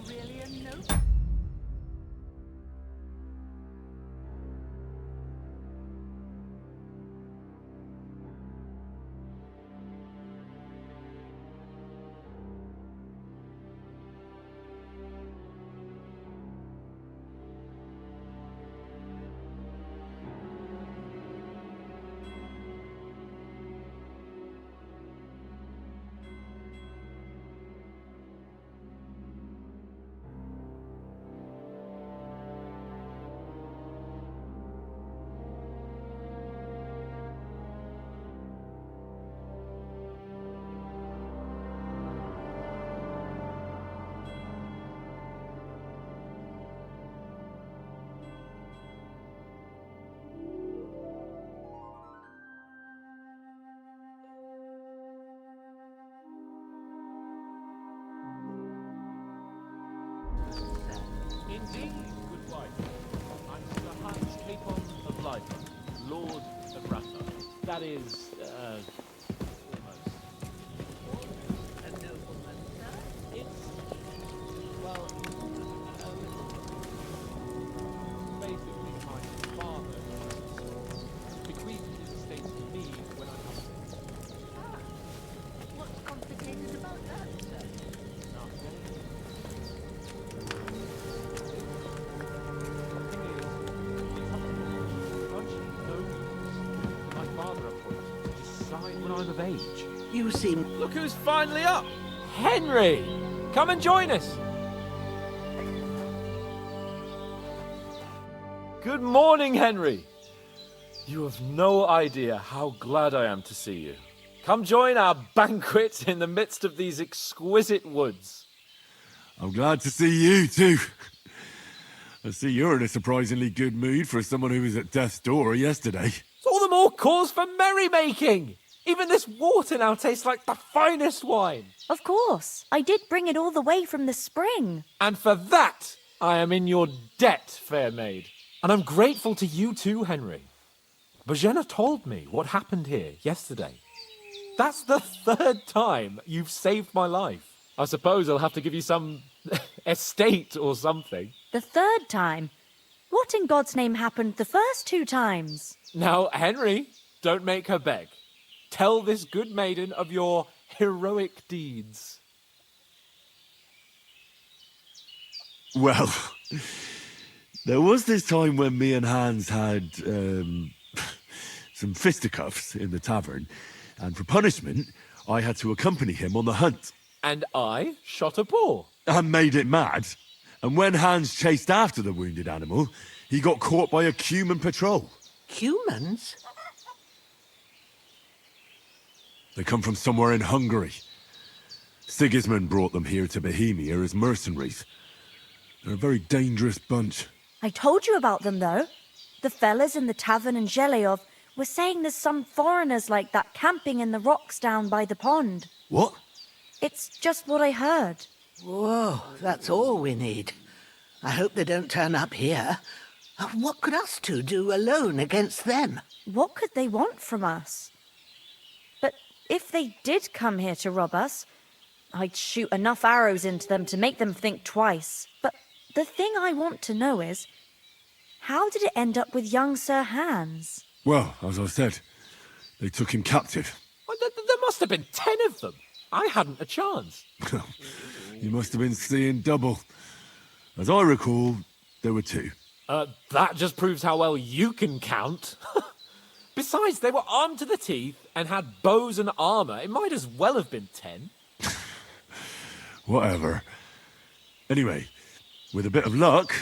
really a no? Indeed, good wife. I'm Sir Hans Capon of Life, Lord of Rata. That is, almost. A nobleman, sir? It's, well, basically my father bequeathed his estate to me when I was Ah, what's complicated about that, sir? nothing. The thing is, it's up to a bunch of nobles my father appointed to decide when I'm of age. You seem... Look who's finally up! Henry! Come and join us! Good morning, Henry! You have no idea how glad I am to see you. Come join our banquet in the midst of these exquisite woods. I'm glad to see you, too. I see you're in a surprisingly good mood for someone who was at death's door yesterday. It's all the more cause for merrymaking! Even this water now tastes like the finest wine. Of course. I did bring it all the way from the spring. And for that, I am in your debt, fair maid. And I'm grateful to you too, Henry. Bojena told me what happened here yesterday. That's the third time you've saved my life. I suppose I'll have to give you some estate or something. The third time? What in God's name happened the first 2 times? Now, Henry, don't make her beg. Tell this good maiden of your heroic deeds. Well, there was this time when me and Hans had some fisticuffs in the tavern, and for punishment, I had to accompany him on the hunt. And I shot a boar. And made it mad. And when Hans chased after the wounded animal, he got caught by a human patrol. humans? They come from somewhere in Hungary. Sigismund brought them here to Bohemia as mercenaries. They're a very dangerous bunch. I told you about them, though. The fellas in the tavern in Zheleyov were saying there's some foreigners like that camping in the rocks down by the pond. What? It's just what I heard. Whoa, that's all we need. I hope they don't turn up here. What could us two do alone against them? What could they want from us? But if they did come here to rob us, I'd shoot enough arrows into them to make them think twice. But the thing I want to know is, how did it end up with young Sir Hans? Well, as I said, they took him captive. Well, there must have been 10 of them. I hadn't a chance. You must have been seeing double. As I recall, there were 2. That just proves how well you can count. Besides, they were armed to the teeth and had bows and armor. It might as well have been 10. Whatever. Anyway, with a bit of luck,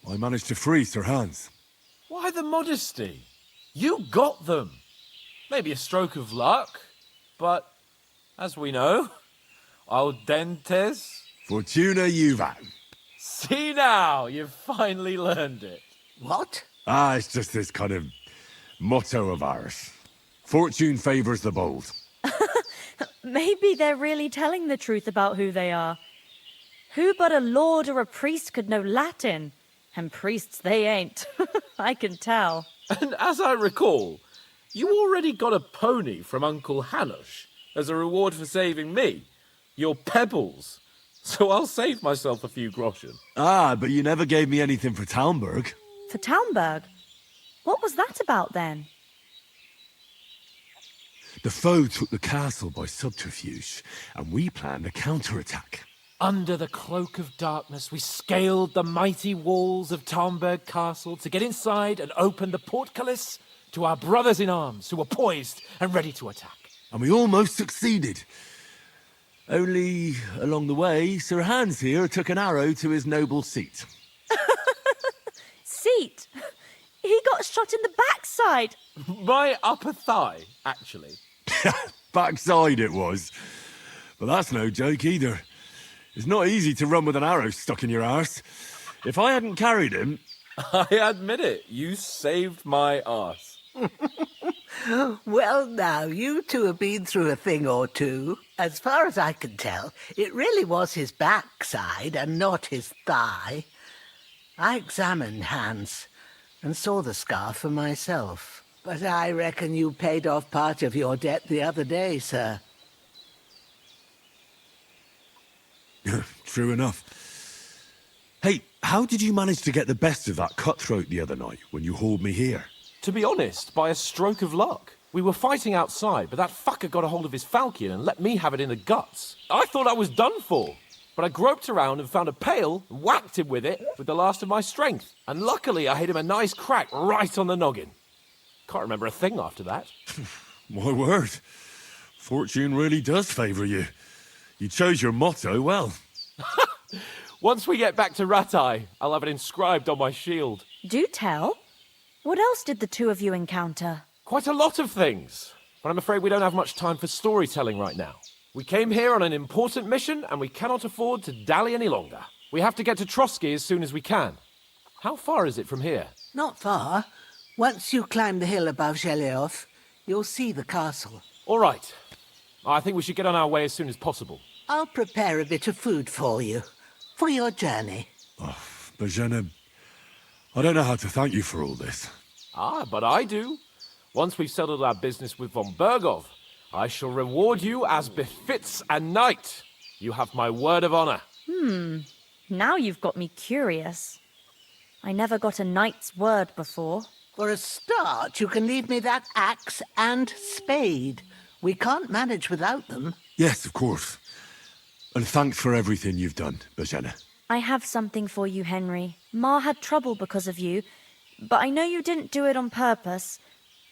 I managed to free Sir Hans. Why the modesty? You got them. Maybe a stroke of luck, but as we know, audentes. Fortuna juvat. See now, you've finally learned it. What? It's just this kind of motto of ours. Fortune favors the bold. Maybe they're really telling the truth about who they are. Who but a lord or a priest could know Latin? And priests they ain't. I can tell. And as I recall, you already got a pony from Uncle Hanush as a reward for saving me. Your pebbles. so I'll save myself a few groschen. Ah, but you never gave me anything for Talmberg. For Townberg? What was that about then? The foe took the castle by subterfuge, and we planned a counterattack. Under the cloak of darkness, we scaled the mighty walls of Talmberg Castle to get inside and open the portcullis to our brothers in arms who were poised and ready to attack. And we almost succeeded. Only, along the way, Sir Hans here took an arrow to his noble seat. Seat? He got shot in the backside. My upper thigh, actually. Backside it was. But that's no joke either. It's not easy to run with an arrow stuck in your arse. If I hadn't carried him... I admit it, you saved my arse. Well, now, you two have been through a thing or two. As far as I can tell, it really was his backside and not his thigh. I examined Hans and saw the scar for myself. But I reckon you paid off part of your debt the other day, sir. True enough. Hey, how did you manage to get the best of that cutthroat the other night when you hauled me here? To be honest, by a stroke of luck. We were fighting outside, but that fucker got a hold of his falchion and let me have it in the guts. I thought I was done for. But I groped around and found a pail and whacked him with it with the last of my strength. And luckily I hit him a nice crack right on the noggin. Can't remember a thing after that. My word. Fortune really does favour you. You chose your motto well. Once we get back to Ratai, I'll have it inscribed on my shield. Do tell. What else did the two of you encounter? Quite a lot of things. But I'm afraid we don't have much time for storytelling right now. We came here on an important mission and we cannot afford to dally any longer. We have to get to Trotsky as soon as we can. How far is it from here? Not far. Once you climb the hill above Zheleoth, you'll see the castle. All right. I think we should get on our way as soon as possible. I'll prepare a bit of food for you, for your journey. Bozhena, I don't know how to thank you for all this. Ah, but I do. Once we've settled our business with von Bergov, I shall reward you as befits a knight. You have my word of honor. Now you've got me curious. I never got a knight's word before. For a start, you can leave me that axe and spade. We can't manage without them. Yes, of course. And thanks for everything you've done, Bozhena. I have something for you, Henry. Ma had trouble because of you, but I know you didn't do it on purpose,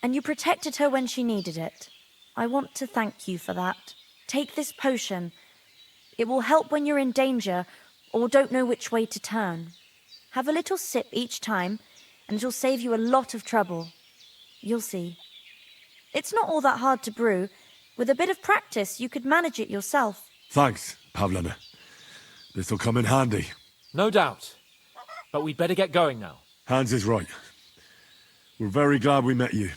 and you protected her when she needed it. I want to thank you for that. Take this potion. It will help when you're in danger or don't know which way to turn. Have a little sip each time, and it'll save you a lot of trouble. You'll see. It's not all that hard to brew. With a bit of practice, you could manage it yourself. Thanks, Pavlena. This'll come in handy. No doubt. But we'd better get going now. Hans is right. We're very glad we met you.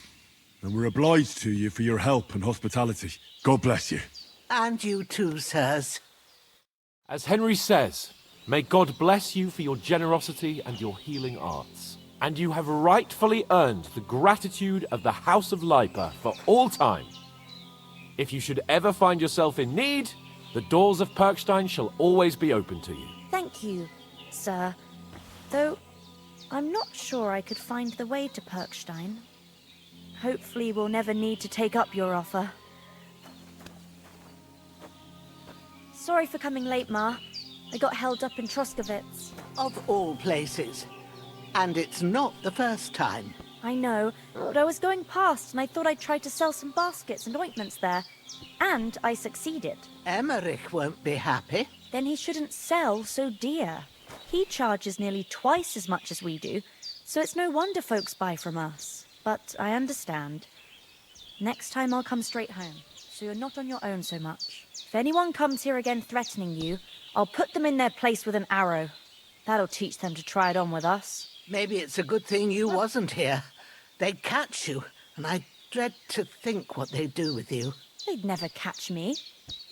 And we're obliged to you for your help and hospitality. God bless you. And you too, sirs. As Henry says, may God bless you for your generosity and your healing arts. And you have rightfully earned the gratitude of the House of Lipa for all time. If you should ever find yourself in need, the doors of Perkstein shall always be open to you. Thank you, sir. Though, I'm not sure I could find the way to Perkstein. Hopefully we'll never need to take up your offer. Sorry for coming late, Ma. I got held up in Troskowitz. Of all places. And it's not the first time. I know, but I was going past and I thought I'd try to sell some baskets and ointments there. And I succeeded. Emmerich won't be happy. Then he shouldn't sell so dear. He charges nearly twice as much as we do, so it's no wonder folks buy from us. But I understand. Next time I'll come straight home, so you're not on your own so much. If anyone comes here again threatening you, I'll put them in their place with an arrow. That'll teach them to try it on with us. Maybe it's a good thing you wasn't here. They'd catch you, and I dread to think what they'd do with you. They'd never catch me.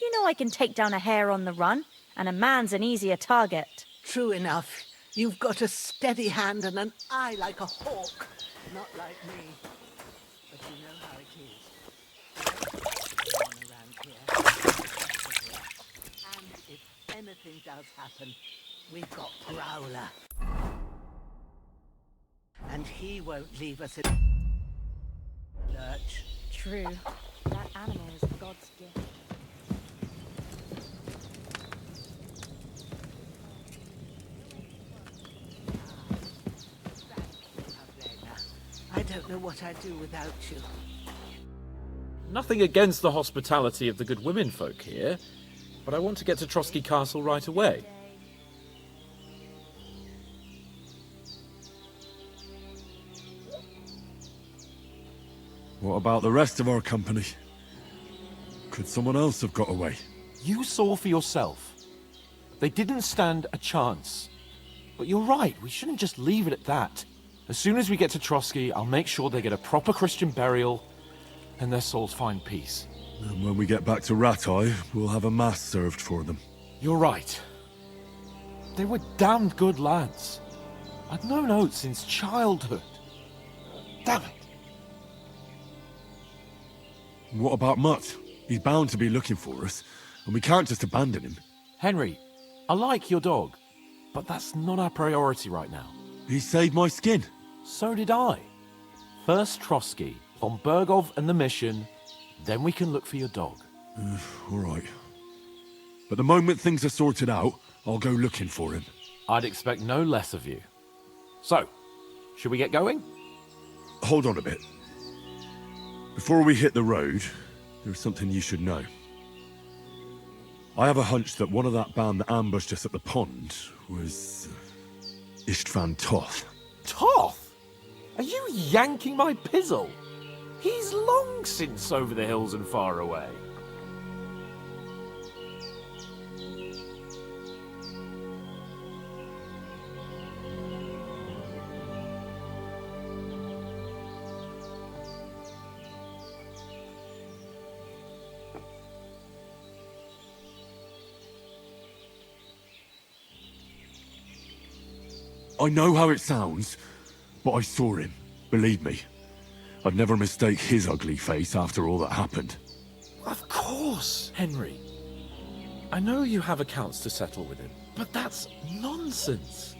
You know I can take down a hare on the run, and a man's an easier target. True enough. You've got a steady hand and an eye like a hawk. Not like me. But you know how it is. Around here. And if anything does happen, we've got Prowler. And he won't leave us in lurch. True. That animal is God's gift. I don't know what I'd do without you. Nothing against the hospitality of the good women folk here, but I want to get to Trotsky Castle right away. What about the rest of our company? Could someone else have got away? You saw for yourself. They didn't stand a chance. But you're right, we shouldn't just leave it at that. As soon as we get to Trotsky, I'll make sure they get a proper Christian burial and their souls find peace. And when we get back to Ratai, we'll have a mass served for them. You're right. They were damned good lads. I'd known Oates since childhood. Damn it. What about Mutt? He's bound to be looking for us, and we can't just abandon him. Henry, I like your dog, but that's not our priority right now. He saved my skin. So did I. First Trotsky, von Bergov and the mission, then we can look for your dog. All right. But the moment things are sorted out, I'll go looking for him. I'd expect no less of you. So, should we get going? Hold on a bit. Before we hit the road, there's something you should know. I have a hunch that one of that band that ambushed us at the pond was Istvan Toth. Toth? Are you yanking my pizzle? He's long since over the hills and far away. I know how it sounds, but I saw him. Believe me. I'd never mistake his ugly face after all that happened. Of course, Henry. I know you have accounts to settle with him, but that's nonsense.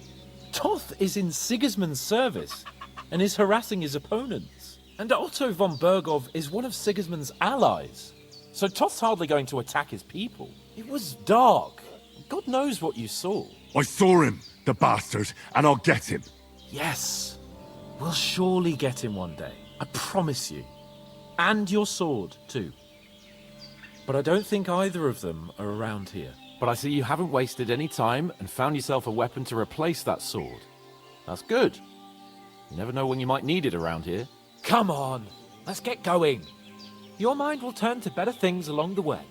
Toth is in Sigismund's service and is harassing his opponents. And Otto von Bergov is one of Sigismund's allies. So Toth's hardly going to attack his people. It was dark. God knows what you saw. I saw him, the bastard, and I'll get him. Yes. We'll surely get him one day. I promise you. And your sword, too. But I don't think either of them are around here. But I see you haven't wasted any time and found yourself a weapon to replace that sword. That's good. You never know when you might need it around here. Come on, let's get going. Your mind will turn to better things along the way.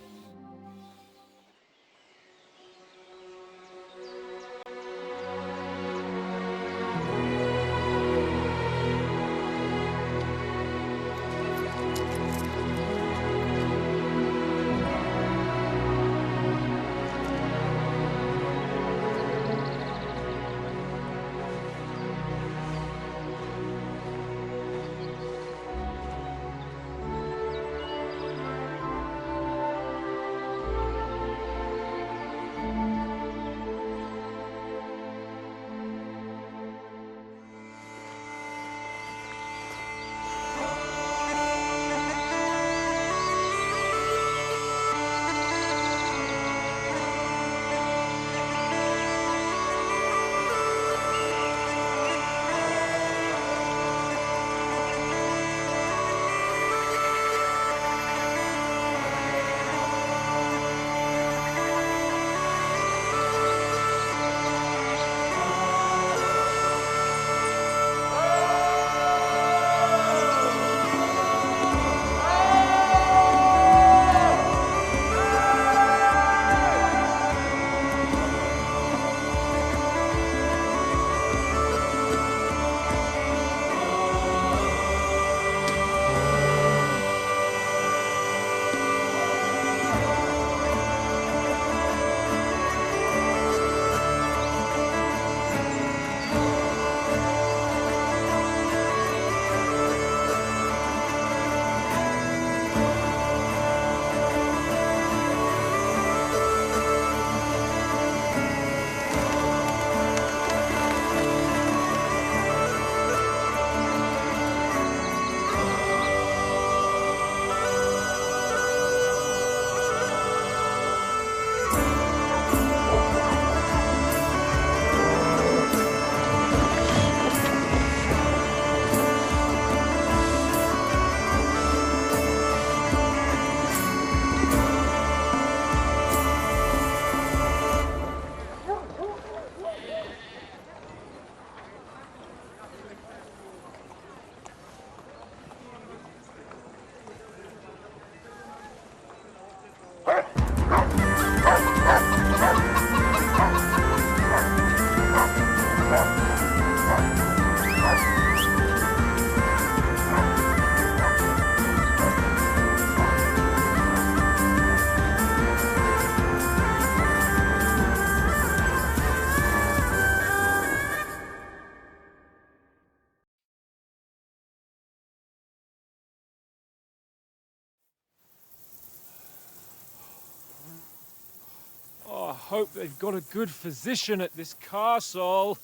hope they've got a good physician at this castle.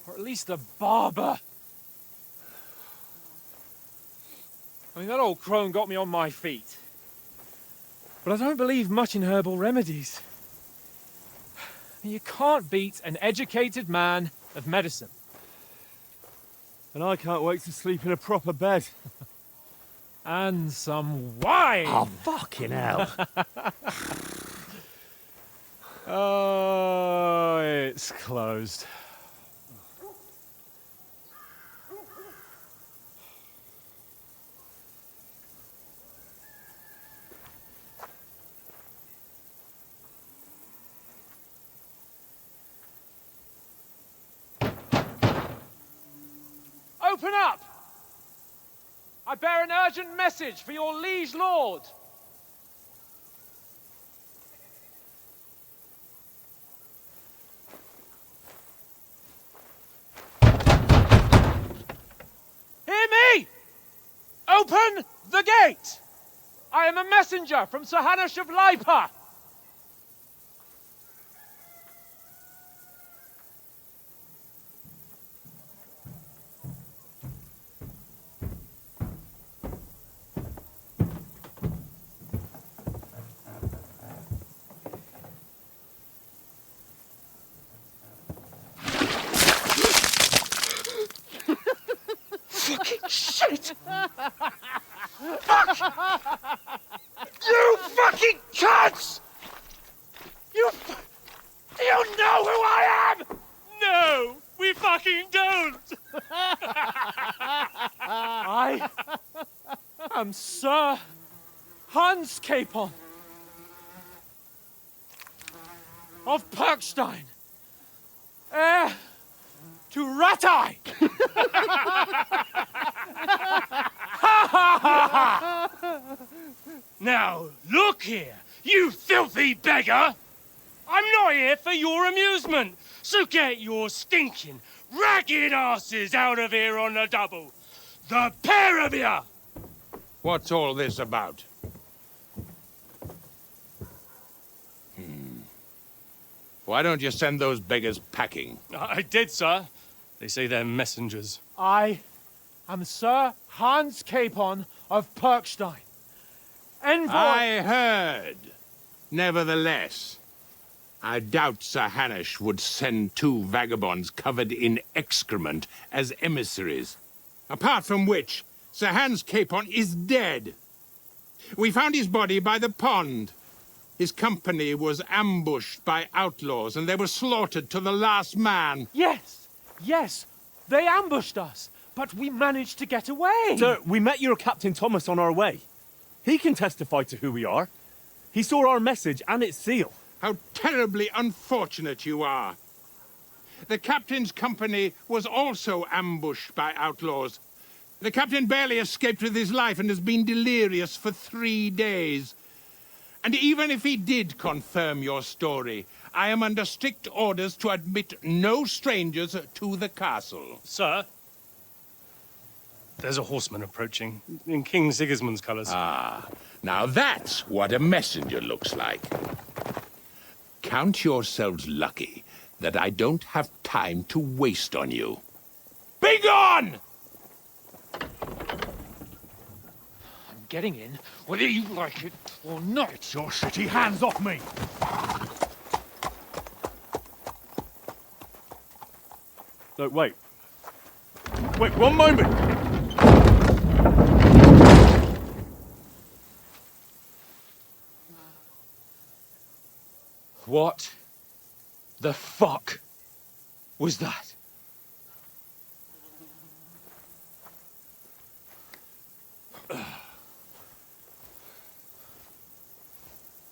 Or at least a barber. I mean, that old crone got me on my feet. But I don't believe much in herbal remedies. You can't beat an educated man of medicine. And I can't wait to sleep in a proper bed. And some wine! Oh, fucking hell. Oh, it's closed. Open up! I bear an urgent message for your liege lord. Hear me! Open the gate! I am a messenger from Sir Hanush of Lipa. Shit! Fuck! You fucking cunts! Do you know who I am? No, we fucking don't. I am Sir Hans Capon of Perkstein, heir to Ratai. Now, look here, you filthy beggar! I'm not here for your amusement, so get your stinking, ragged asses out of here on the double. The pair of you! What's all this about? Why don't you send those beggars packing? I did, sir. They say they're messengers. I am Sir Hans Capon of Perkstein, envoy. I heard. Nevertheless, I doubt Sir Hanush would send two vagabonds covered in excrement as emissaries. Apart from which, Sir Hans Capon is dead. We found his body by the pond. His company was ambushed by outlaws, and they were slaughtered to the last man. Yes, yes, they ambushed us, but we managed to get away. Sir, we met your Captain Thomas on our way. He can testify to who we are. He saw our message and its seal. How terribly unfortunate you are. The captain's company was also ambushed by outlaws. The captain barely escaped with his life and has been delirious for 3 days. And even if he did confirm your story, I am under strict orders to admit no strangers to the castle. Sir, there's a horseman approaching in King Sigismund's colours. Ah, now that's what a messenger looks like. Count yourselves lucky that I don't have time to waste on you. Be gone! I'm getting in, whether you like it or not. Your shitty hands off me! No, wait. Wait, one moment! What the fuck was that?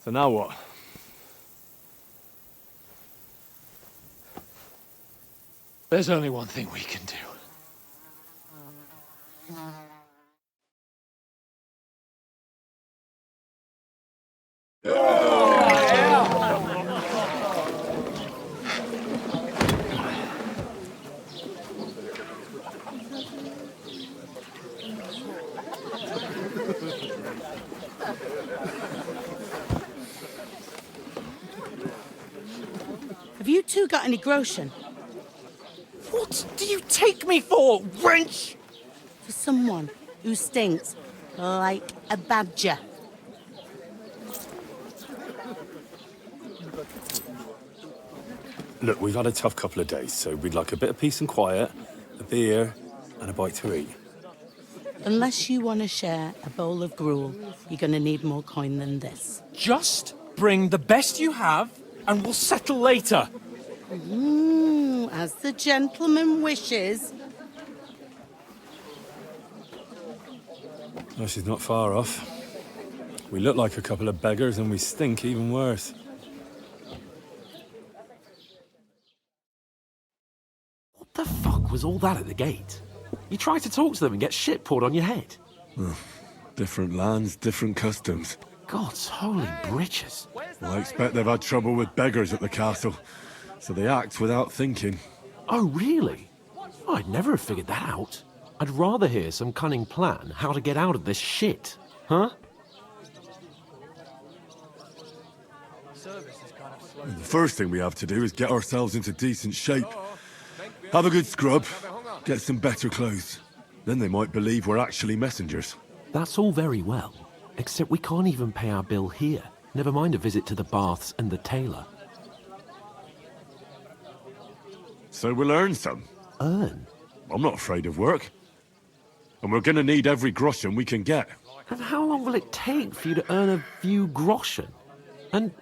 So now what? There's only one thing we can do. two got any groschen? What do you take me for, wench? For someone who stinks like a badger. Look, we've had a tough couple of days, so we'd like a bit of peace and quiet, a beer, and a bite to eat. Unless you want to share a bowl of gruel, you're going to need more coin than this. Just bring the best you have, and we'll settle later. As the gentleman wishes. Oh, she's not far off. We look like a couple of beggars, and we stink even worse. What the fuck was all that at the gate? You try to talk to them and get shit poured on your head. Different lands, different customs. God's holy britches. Well, I expect they've had trouble with beggars at the castle, so they act without thinking. Oh, really? I'd never have figured that out. I'd rather hear some cunning plan how to get out of this shit. Huh? The first thing we have to do is get ourselves into decent shape. Have a good scrub, get some better clothes. Then they might believe we're actually messengers. That's all very well, except we can't even pay our bill here. Never mind a visit to the baths and the tailor. So we'll earn some. Earn? I'm not afraid of work. And we're gonna need every groschen we can get. And how long will it take for you to earn a few groschen? And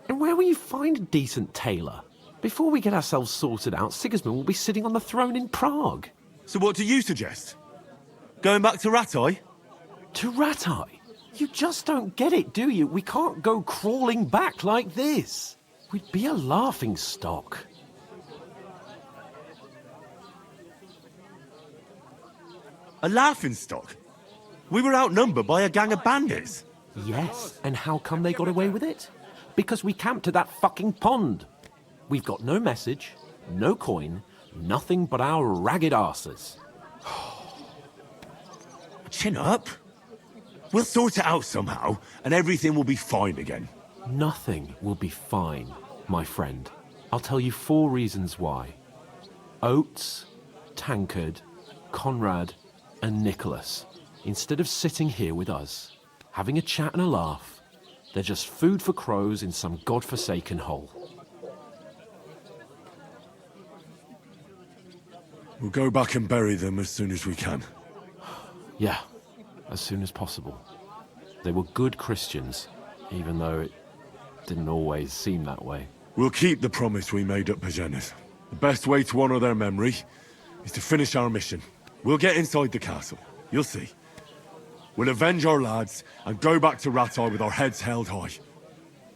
where will you find a decent tailor? Before we get ourselves sorted out, Sigismund will be sitting on the throne in Prague. So what do you suggest? Going back to Ratai? To Ratai? You just don't get it, do you? We can't go crawling back like this. We'd be a laughing stock. A laughingstock? We were outnumbered by a gang of bandits. Yes, and how come they got away with it? Because we camped at that fucking pond. We've got no message, no coin, nothing but our ragged arses. Chin up. We'll sort it out somehow, and everything will be fine again. Nothing will be fine, my friend. I'll tell you 4 reasons why. Oates, Tankard, Conrad, and Nicholas, instead of sitting here with us, having a chat and a laugh, they're just food for crows in some godforsaken hole. We'll go back and bury them as soon as we can. Yeah, as soon as possible. They were good Christians, even though it didn't always seem that way. We'll keep the promise we made at Pagenas. The best way to honor their memory is to finish our mission. We'll get inside the castle. You'll see. We'll avenge our lads and go back to Ratai with our heads held high.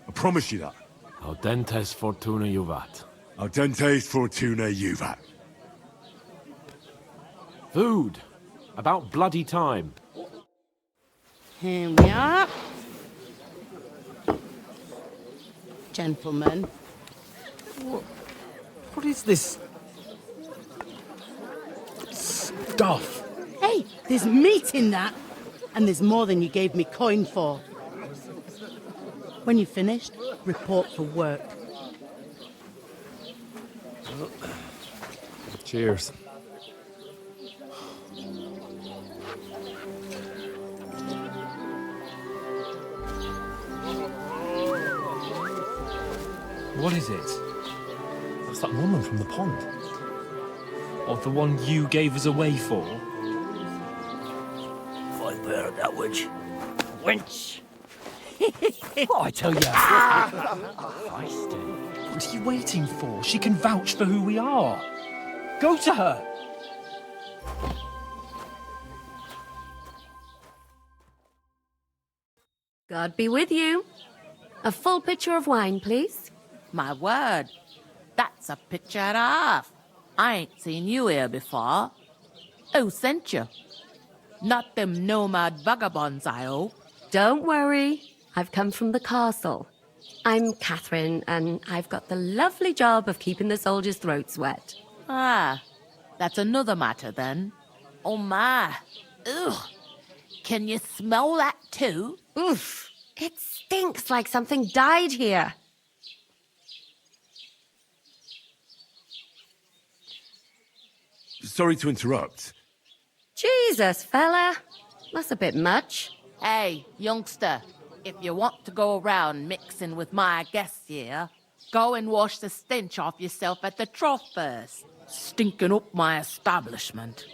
I promise you that. Audentes fortuna juvat. Audentes fortuna juvat. Food. About bloody time. Here we are. Gentlemen. What is this stuff? Hey, there's meat in that. And there's more than you gave me coin for. When you're finished, report for work. Cheers. What is it? That's that woman from the pond. Or the one you gave us away for? I bear that witch. Wench! What I tell you? What are you waiting for? She can vouch for who we are. Go to her! God be with you. A full pitcher of wine, please. My word, that's a picture and a half. I ain't seen you here before. Who sent you? Not them nomad vagabonds, I hope. Don't worry. I've come from the castle. I'm Catherine, and I've got the lovely job of keeping the soldiers' throats wet. Ah, that's another matter then. Oh my. Ugh. Can you smell that too? Oof. It stinks like something died here. sorry to interrupt. Jesus, fella. That's a bit much. Hey, youngster, if you want to go around mixing with my guests here, go and wash the stench off yourself at the trough first. Stinking up my establishment.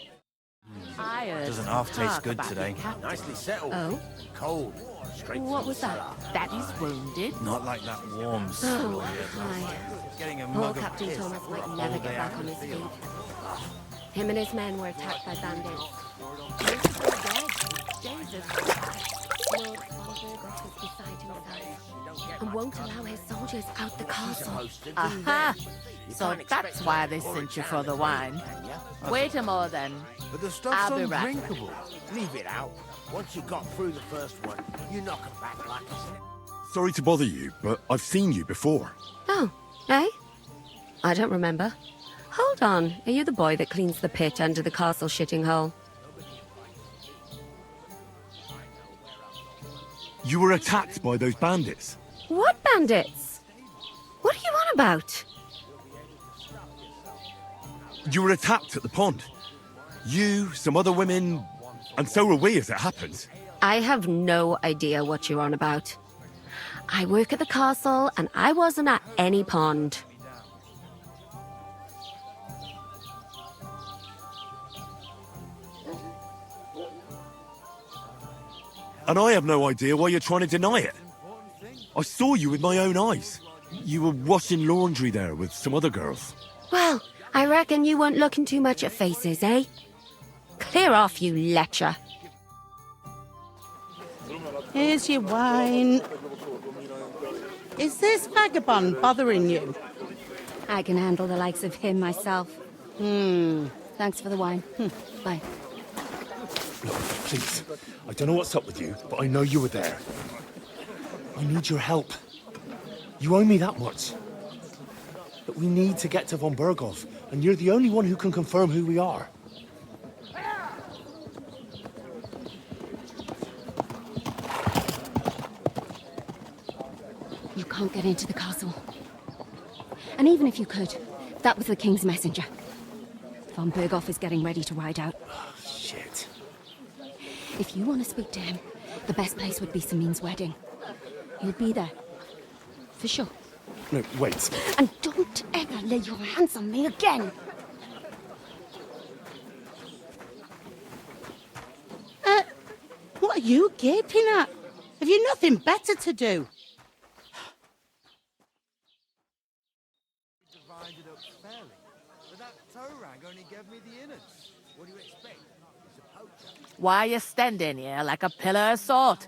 I heard Doesn't half taste talk good about today. your captain. Nicely settled. Oh? Cold. Straight What from was the that? cellar. Daddy's wounded. Not like that warm Oh, sort. my. Getting a Poor mug of Captain piss Thomas for might a never whole get day back out on in his the feet. field. Him and his men were attacked by bandits. Most of them dead. Jesus Christ. Lord Bonbergoff is beside himself and won't allow his soldiers out the castle. Aha! So that's why they sent you for the wine. Wait a more then. But the stuff's I'll be right undrinkable. Leave it out. Once you got through the first one, you knock it back like a snake. Sorry to bother you, but I've seen you before. Oh, eh? I don't remember. Hold on, are you the boy that cleans the pit under the castle shitting hole? You were attacked by those bandits. What bandits? What are you on about? You were attacked at the pond. You, some other women, and so were we as it happens. I have no idea what you're on about. I work at the castle and I wasn't at any pond. And I have no idea why you're trying to deny it. I saw you with my own eyes. You were washing laundry there with some other girls. Well, I reckon you weren't looking too much at faces, eh? Clear off, you lecher. Here's your wine. Is this vagabond bothering you? I can handle the likes of him myself. Thanks for the wine. Bye. Look, please. I don't know what's up with you, but I know you were there. I need your help. You owe me that much. But we need to get to von Berghoff, and you're the only one who can confirm who we are. You can't get into the castle. And even if you could, that was the King's messenger. Von Berghoff is getting ready to ride out. Shit. If you want to speak to him, the best place would be Samin's wedding. He'll be there. For sure. No, wait. And don't ever lay your hands on me again! What are you gaping at? Have you nothing better to do? Divided up fairly. But that toe rag only gave me the innards. What do you expect? He's a poacher. Why are you standing here like a pillar of salt?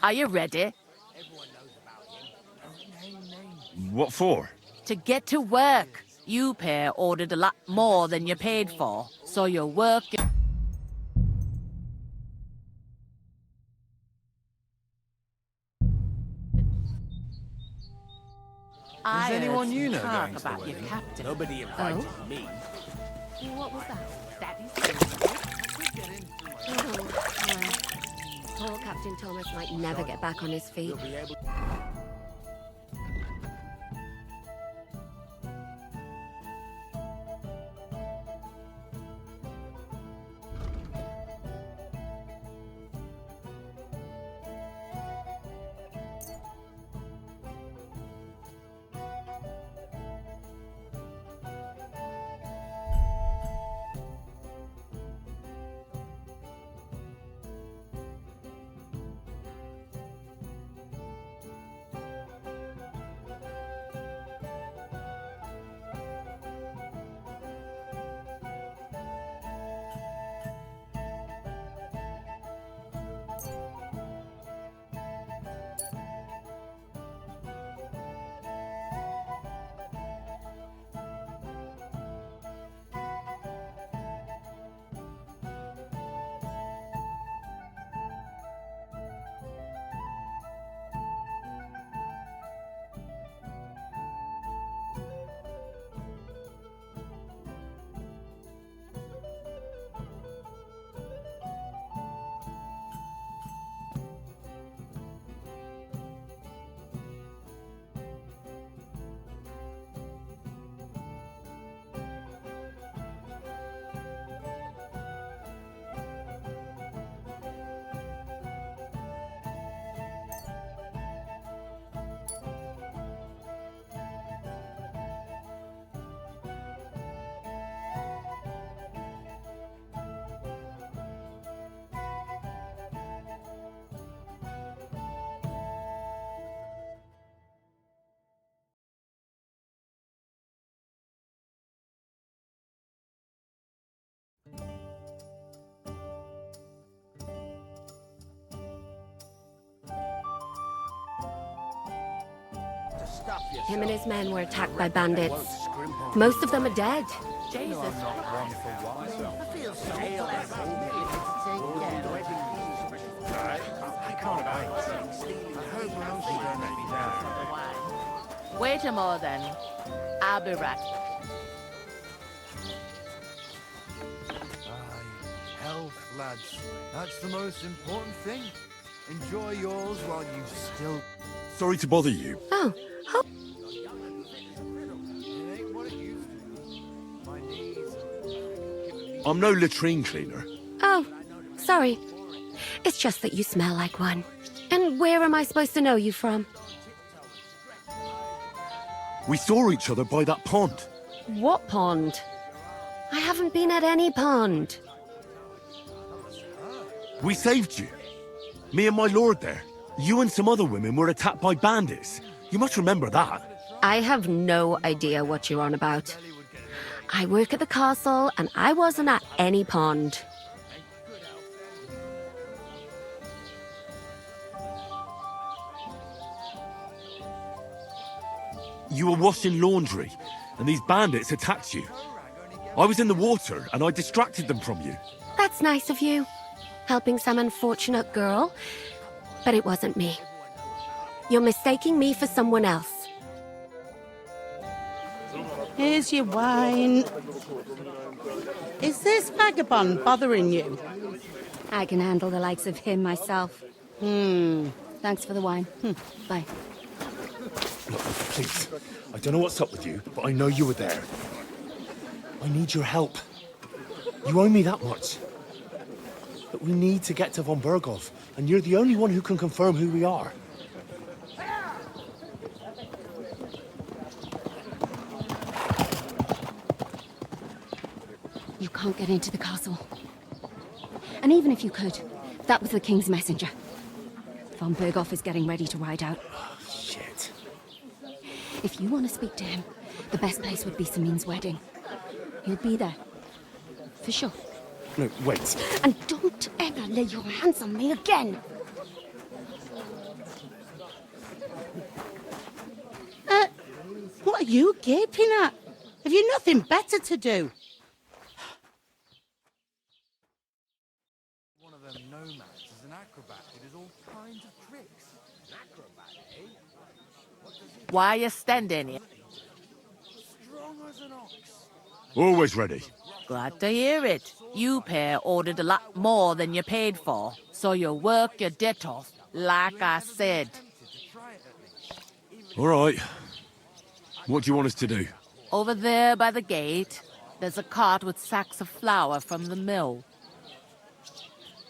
Are you ready? Everyone knows about him. Don't name names. What for? To get to work. You pair ordered a lot more than you paid for, so your work... Is anyone you know talk going to the about your wedding? captain. Nobody invited me. What was that? Daddy's Oh, well. Poor Captain Thomas might never get back on his feet. You'll be able. stuff yourself. Him and his men were attacked by bandits. Most of them are dead. Jesus I'm not one for one. I feel so blessed. I can't wait. I hope Rosie don't let me down. Wait a more then. I'll be right. Aye, health, lads. That's the most important thing. Enjoy yours while you still... Sorry to bother you. Oh, It ain't what it used to be. My knees... I'm no latrine cleaner. oh, sorry. It's just that you smell like one. And where am I supposed to know you from? We saw each other by that pond. What pond? I haven't been at any pond. We saved you. Me and my lord there. You and some other women were attacked by bandits. You must remember that. I have no idea what you're on about. I work at the castle, and I wasn't at any pond. You were washing laundry, and these bandits attacked you. I was in the water, and I distracted them from you. That's nice of you, helping some unfortunate girl. But it wasn't me. You're mistaking me for someone else. Here's your wine. Is this vagabond bothering you? I can handle the likes of him myself. Thanks for the wine. Bye. Look, please. I don't know what's up with you, but I know you were there. I need your help. You owe me that much. But we need to get to von Berghoff, and you're the only one who can confirm who we are. You can't get into the castle. And even if you could, that was the King's messenger. Von Berghoff is getting ready to ride out. Shit. If you want to speak to him, the best place would be Samin's wedding. He'll be there. For sure. No, wait. And don't ever lay your hands on me again! What are you gaping at? Have you nothing better to do? One of them nomads is an acrobat who does all kinds of tricks. An acrobat, eh? Why you standing here? Strong as an ox. Always ready. Glad to hear it. You pair ordered a lot more than you paid for, so you work your debt off, like I said. All right. What do you want us to do? Over there by the gate, there's a cart with sacks of flour from the mill.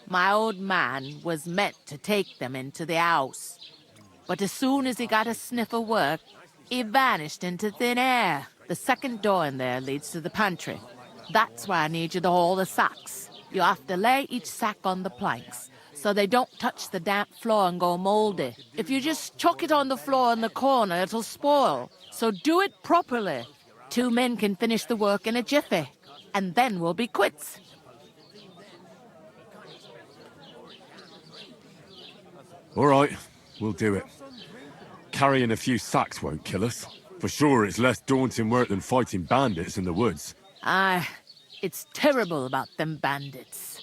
My old man was meant to take them into the house, but as soon as he got a sniff of work, he vanished into thin air. The second door in there leads to the pantry. That's why I need you to haul the sacks. You have to lay each sack on the planks, so they don't touch the damp floor and go moldy. If you just chuck it on the floor in the corner, it'll spoil. So do it properly. 2 men can finish the work in a jiffy, and then we'll be quits. All right, we'll do it. Carrying a few sacks won't kill us. For sure, it's less daunting work than fighting bandits in the woods. Aye, it's terrible about them bandits.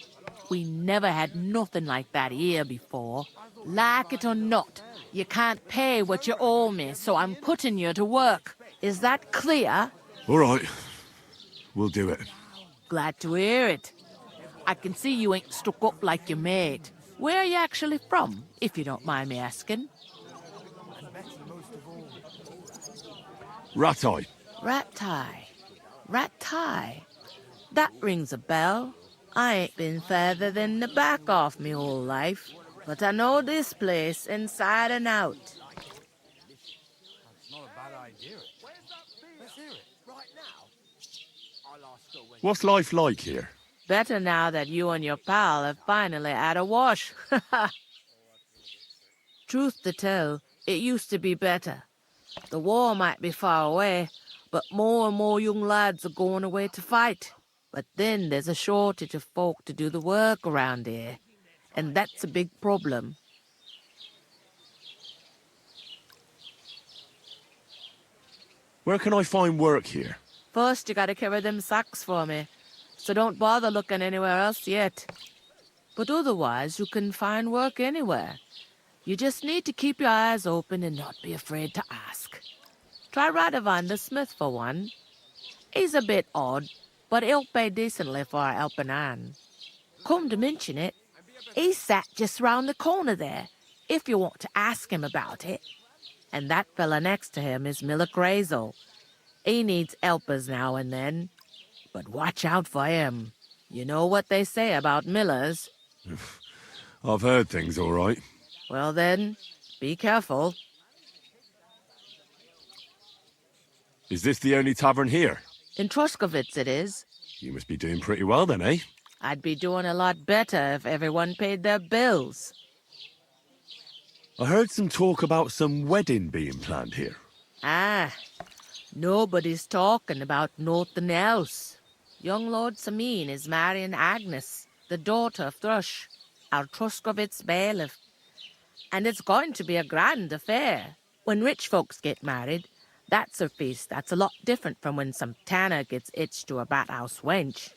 We never had nothing like that here before. Like it or not, you can't pay what you owe me, so I'm putting you to work. Is that clear? All right, we'll do it. Glad to hear it. I can see you ain't stuck up like your mate. Where are you actually from, if you don't mind me asking? Ratai. Ratai. Ratai. That rings a bell. I ain't been further than the back off me whole life, but I know this place inside and out. That's not a bad idea. Let's hear it. Right now. I'll ask her when... What's life like here? Better now that you and your pal have finally had a wash. Truth to tell, it used to be better. The war might be far away, but more and more young lads are going away to fight. But then there's a shortage of folk to do the work around here, and that's a big problem. Where can I find work here? First, you gotta carry them sacks for me, so don't bother looking anywhere else yet. But otherwise, you can find work anywhere. You just need to keep your eyes open and not be afraid to ask. Try Radovan the smith for one. He's a bit odd, but he'll pay decently for a helping hand. Come to mention it, he's sat just round the corner there, if you want to ask him about it. And that fella next to him is Miller Crazel. He needs helpers now and then, but watch out for him. You know what they say about Millers. I've heard things, all right. Well then, be careful. Is this the only tavern here? In Troskovitz it is. You must be doing pretty well then, eh? I'd be doing a lot better if everyone paid their bills. I heard some talk about some wedding being planned here. Ah, nobody's talking about nothing else. Young Lord Samin is marrying Agnes, the daughter of Thrush, our Troskovitz bailiff. And it's going to be a grand affair. When rich folks get married, that's a feast that's a lot different from when some tanner gets hitched to a bathouse wench.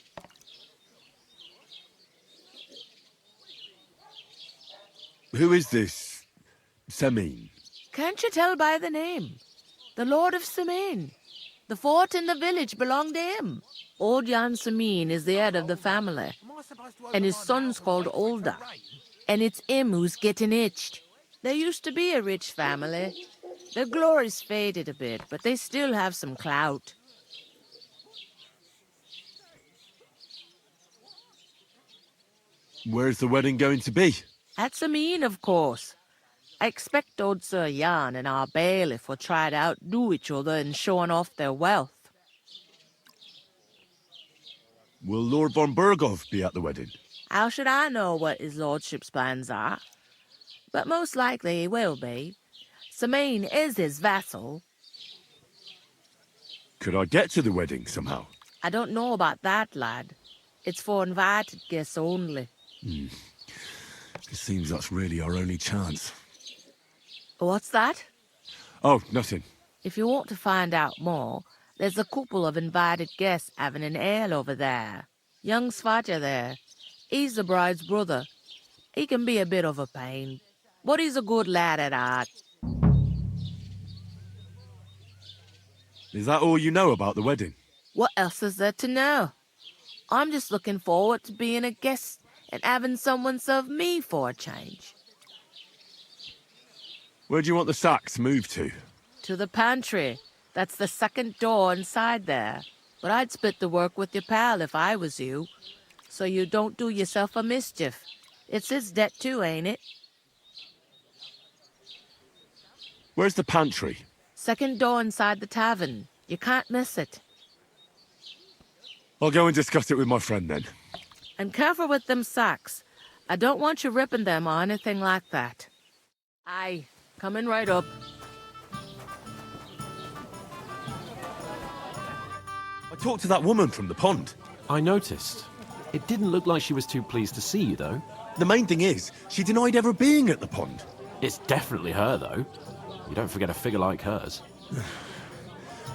Who is this Samin? Can't you tell by the name? The Lord of Samin. The fort and the village belong to him. Old Jan Samin is the head of the family, and his son's called Olda. And it's him who's getting hitched. There used to be a rich family. Their glory's faded a bit, but they still have some clout. Where's the wedding going to be? At Samin, of course. I expect old Sir Jan and our bailiff will try to outdo each other in showing off their wealth. Will Lord von Berghoff be at the wedding? How should I know what his lordship's plans are? But most likely he will be. Samin is his vassal. Could I get to the wedding somehow? I don't know about that, lad. It's for invited guests only. It seems that's really our only chance. What's that? Oh, nothing. If you want to find out more, there's a couple of invited guests having an ale over there. Young Svatja there. He's the bride's brother. He can be a bit of a pain, but he's a good lad at heart. Is that all you know about the wedding? What else is there to know? I'm just looking forward to being a guest and having someone serve me for a change. Where do you want the sacks moved to? To the pantry. That's the second door inside there. But I'd split the work with your pal if I was you, so you don't do yourself a mischief. It's his debt too, ain't it? Where's the pantry? Second door inside the tavern. You can't miss it. I'll go and discuss it with my friend then. And careful with them sacks. I don't want you ripping them or anything like that. Aye, coming right up. I talked to that woman from the pond. I noticed. It didn't look like she was too pleased to see you, though. The main thing is, she denied ever being at the pond. It's definitely her, though. You don't forget a figure like hers.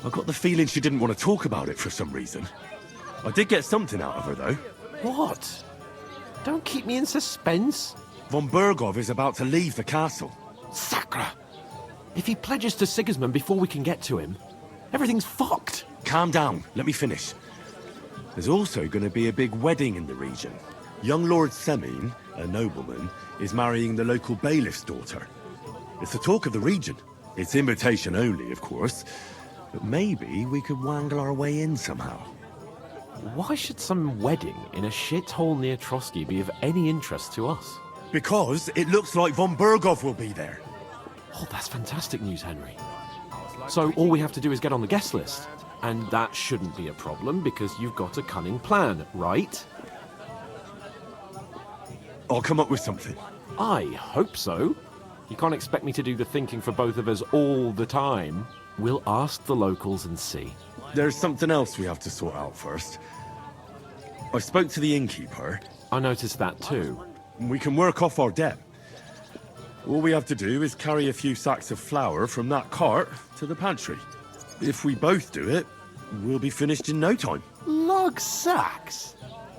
I got the feeling she didn't want to talk about it for some reason. I did get something out of her, though. What? Don't keep me in suspense. Von Berghoff is about to leave the castle. Sacre! If he pledges to Sigismund before we can get to him, everything's fucked. Calm down. Let me finish. There's also going to be a big wedding in the region. Young Lord Semin, a nobleman, is marrying the local bailiff's daughter. It's the talk of the region. It's invitation only, of course. But maybe we could wangle our way in somehow. Why should some wedding in a shithole near Trotsky be of any interest to us? Because it looks like von Berghoff will be there. Oh, that's fantastic news, Henry. So all we have to do is get on the guest list. And that shouldn't be a problem because you've got a cunning plan, right? I'll come up with something. I hope so. You can't expect me to do the thinking for both of us all the time. We'll ask the locals and see. There's something else we have to sort out first. I spoke to the innkeeper. I noticed that too. We can work off our debt. All we have to do is carry a few sacks of flour from that cart to the pantry. If we both do it, we'll be finished in no time. Lug sacks?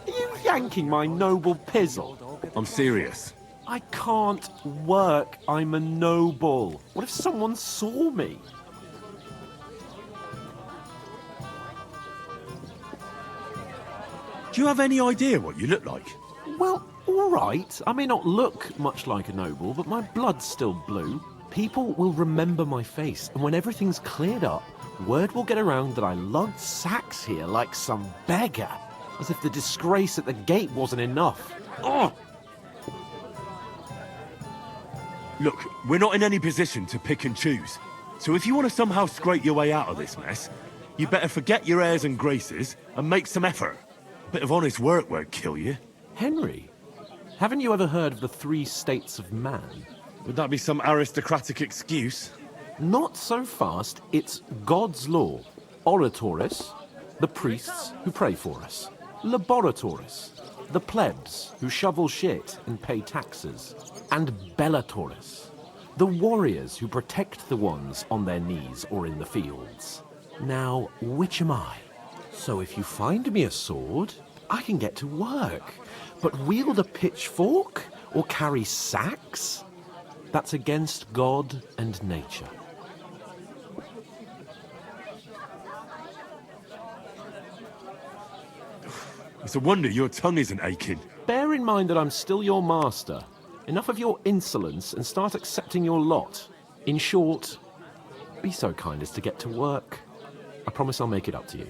Are you yanking my noble pizzle? I'm serious. I can't work. I'm a noble. What if someone saw me? Do you have any idea what you look like? Well, all right. I may not look much like a noble, but my blood's still blue. People will remember my face, and when everything's cleared up, word will get around that I lugged sacks here like some beggar. As if the disgrace at the gate wasn't enough. Ugh! Look, we're not in any position to pick and choose. So if you want to somehow scrape your way out of this mess, you better forget your airs and graces and make some effort. A bit of honest work won't kill you. Henry, haven't you ever heard of the 3 states of man? Would that be some aristocratic excuse? Not so fast. It's God's law. Oratoris, the priests who pray for us. Laboratoris, the plebs who shovel shit and pay taxes. And Bellatoris, the warriors who protect the ones on their knees or in the fields. Now, which am I? So if you find me a sword, I can get to work. But wield a pitchfork or carry sacks? That's against God and nature. It's a wonder your tongue isn't aching. Bear in mind that I'm still your master. Enough of your insolence and start accepting your lot. In short, be so kind as to get to work. I promise I'll make it up to you.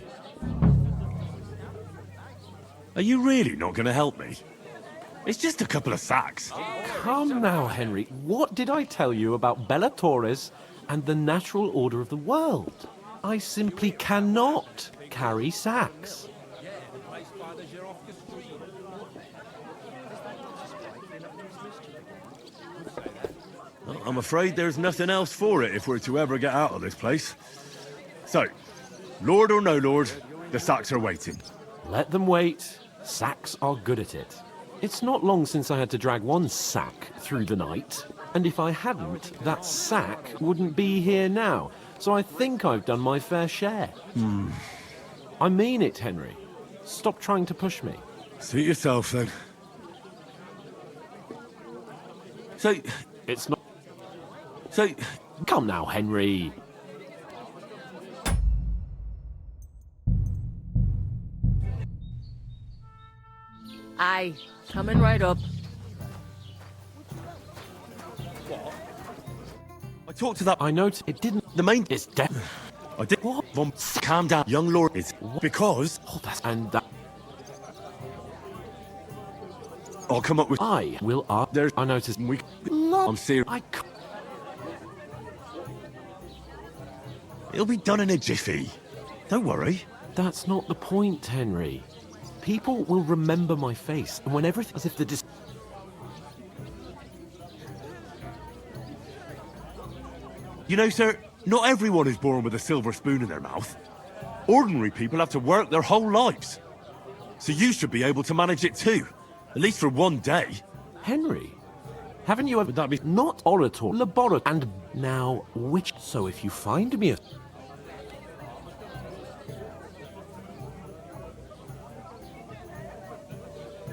Are you really not going to help me? It's just a couple of sacks. Come now, Henry. What did I tell you about Bellatoris and the natural order of the world? I simply cannot carry sacks. Well, I'm afraid there's nothing else for it if we're to ever get out of this place. So, Lord or no Lord, the sacks are waiting. Let them wait. Sacks are good at it. It's not long since I had to drag one sack through the night, and if I hadn't, that sack wouldn't be here now. So I think I've done my fair share. I mean it, Henry. Stop trying to push me. Suit yourself, then. So, It's not... So, come now, Henry. Aye, coming right up. I talked to that... I know it didn't... The main... It's dead. I did... What? Calm down, young lord. It's... Because... Oh, that's... And that... I'll come up with... I will... There's... I noticed... We... I'm serious. It'll be done in a jiffy. Don't worry. That's not the point, Henry. People will remember my face, and when everything... As if the... You know, sir, not everyone is born with a silver spoon in their mouth. Ordinary people have to work their whole lives. So you should be able to manage it too. At least for one day. Henry, haven't you ever... Would that be... Not orator, laboratory, and now which... So if you find me a...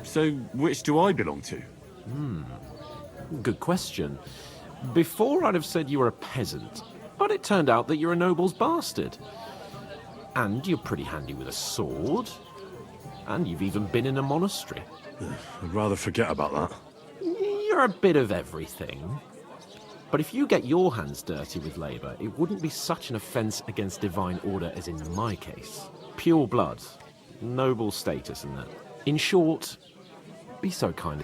So which do I belong to? Good question. Before I'd have said you were a peasant, but it turned out that you're a noble's bastard. And you're pretty handy with a sword. And you've even been in a monastery. I'd rather forget about that. You're a bit of everything. But if you get your hands dirty with labour, it wouldn't be such an offence against divine order as in my case. Pure blood, noble status and that. In short, be so kind.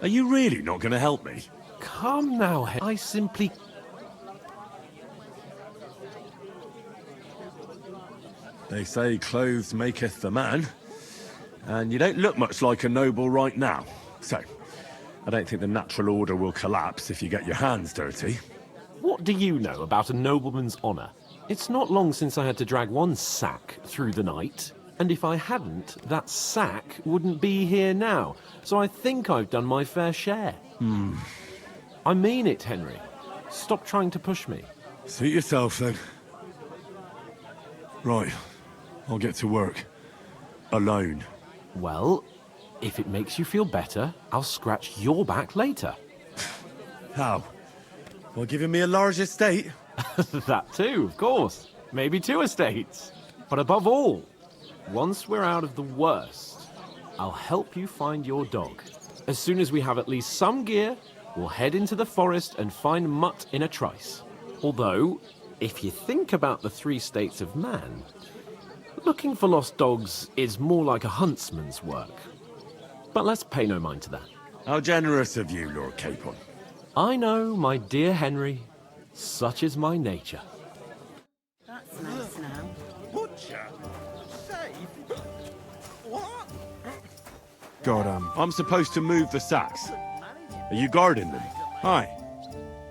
Are you really not going to help me? Come now, I simply... They say clothes maketh the man. And you don't look much like a noble right now. So, I don't think the natural order will collapse if you get your hands dirty. What do you know about a nobleman's honour? It's not long since I had to drag one sack through the night, and if I hadn't, that sack wouldn't be here now. So I think I've done my fair share. I mean it, Henry. Stop trying to push me. Suit yourself, then. Right. I'll get to work. Alone. Well, if it makes you feel better, I'll scratch your back later. How? By giving me a large estate? That too, of course. Maybe 2 estates. But above all, once we're out of the worst, I'll help you find your dog. As soon as we have at least some gear, we'll head into the forest and find Mutt in a trice. Although, if you think about the 3 states of man, looking for lost dogs is more like a huntsman's work. But let's pay no mind to that. How generous of you, Lord Capon. I know, my dear Henry. Such is my nature. That's nice now. Butcher? Safe? What? God, I'm supposed to move the sacks. Are you guarding them? Hi.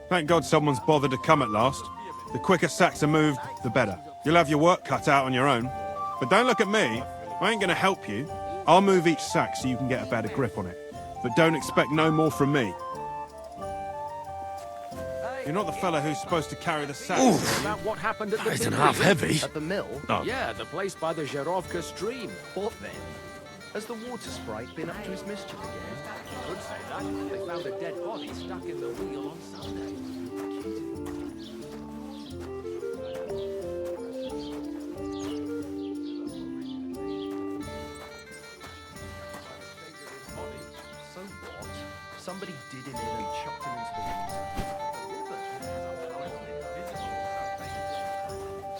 Thank God someone's bothered to come at last. The quicker sacks are moved, the better. You'll have your work cut out on your own. But don't look at me. I ain't gonna help you. I'll move each sack so you can get a better grip on it. But don't expect no more from me. You're not the fella who's supposed to carry the sacks. About what happened at the That isn't mill, half is it? heavy. At the mill? Oh. Yeah, the place by the Zherovka stream. What then? Has the water sprite been up to his mischief again? Could say that. They found a dead body stuck in the wheel on Sunday. So what? Somebody did him in and chucked him into the water.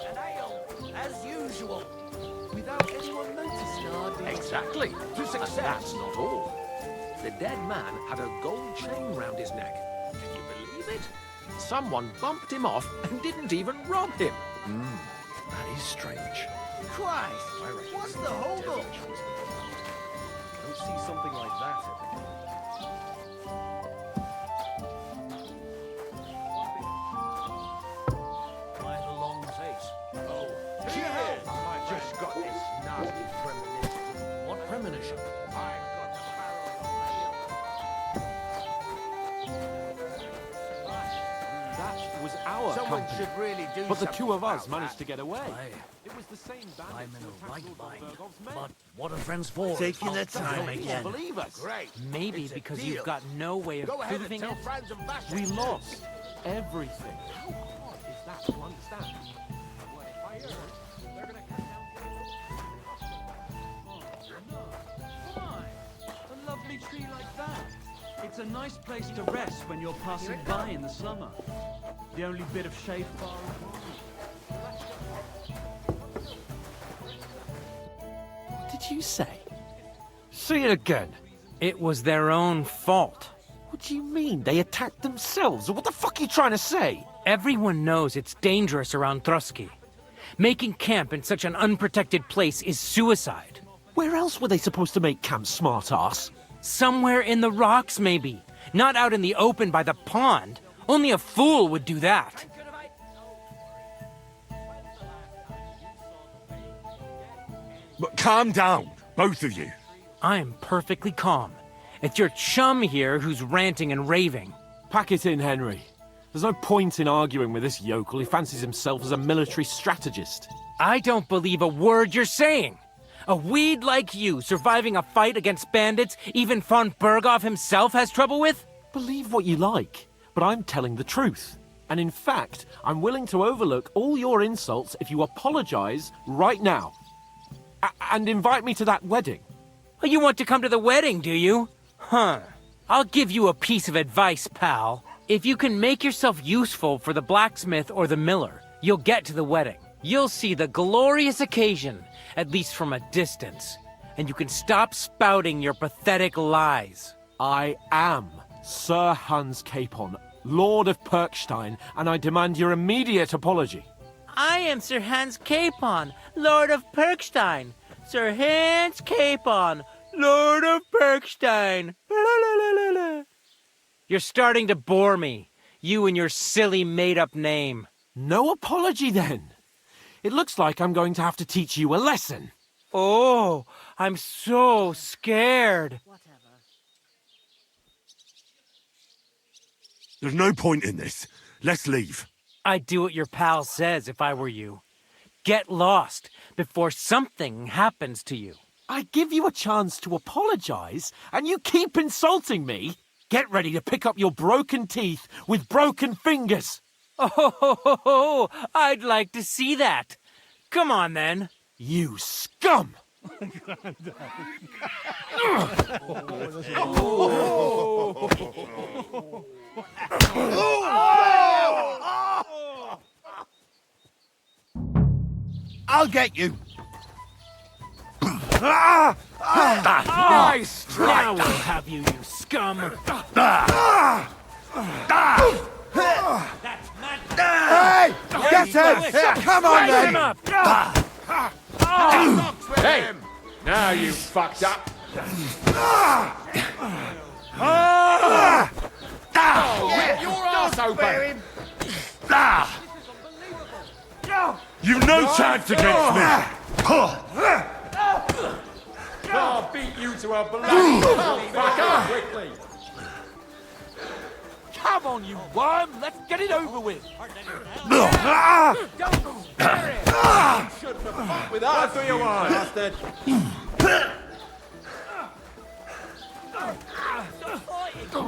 And ale, as usual, without anyone noticing. Exactly. To success. And that's not all. The dead man had a gold chain round his neck. Can you believe it? Someone bumped him off and didn't even rob him. That is strange. Christ! What's the hold-up? Don't see something like that every day. Why the long face? Oh, cheers! I just got this nasty premonition. What premonition? I've got the That was our Someone company. should really do But the something 2 of us about managed that. to get away. Aye. It was the same bandits I'm in who a right tackled mind. Bergov's men. But what are friends for? Taking their time You again. won't believe us. Great. Maybe It's a because deal. you've got no way of Go ahead and proving tell it. Franz and Bash. We lost everything. How hard is that to understand? Well, if I heard, they're gonna come down Why? A lovely tree like that. It's a nice place to rest when you're passing by in the summer. The only bit of shade far away. What did you say? Say it again. It was their own fault. What do you mean? They attacked themselves? What the fuck are you trying to say? Everyone knows it's dangerous around Trotsky. Making camp in such an unprotected place is suicide. Where else were they supposed to make camp, smart-ass? Somewhere in the rocks, maybe. Not out in the open by the pond. Only a fool would do that. But calm down, both of you. I'm perfectly calm. It's your chum here who's ranting and raving. Pack it in, Henry. There's no point in arguing with this yokel who fancies himself as a military strategist. I don't believe a word you're saying. A weed like you surviving a fight against bandits even von Berghoff himself has trouble with? Believe what you like, but I'm telling the truth. And in fact, I'm willing to overlook all your insults if you apologize right now. And invite me to that wedding. Oh, you want to come to the wedding, do you? Huh. I'll give you a piece of advice, pal. If you can make yourself useful for the blacksmith or the miller, you'll get to the wedding. You'll see the glorious occasion, at least from a distance. And you can stop spouting your pathetic lies. I am Sir Hans Capon, Lord of Perkstein, and I demand your immediate apology. I am Sir Hans Capon, Lord of Perkstein. Sir Hans Capon, Lord of Perkstein. You're starting to bore me. You and your silly made-up name. No apology, then. It looks like I'm going to have to teach you a lesson. Oh, I'm so scared. There's no point in this. Let's leave. I'd do what your pal says if I were you. Get lost before something happens to you. I give you a chance to apologize, and you keep insulting me? Get ready to pick up your broken teeth with broken fingers. Oh, I'd like to see that. Come on, then. You scum! I'll get you. Nice strike! Now we'll have you, you scum! Hey! Get him! Come on, Raise him then! up! Hey! Now you fucked up. Get your ass open! You've no chance against me! I'll beat you to a bloody fucker quickly. Come on, you worm! Let's get it over with! Don't scare him! Shouldn't have fought with us, What do you want? bastard?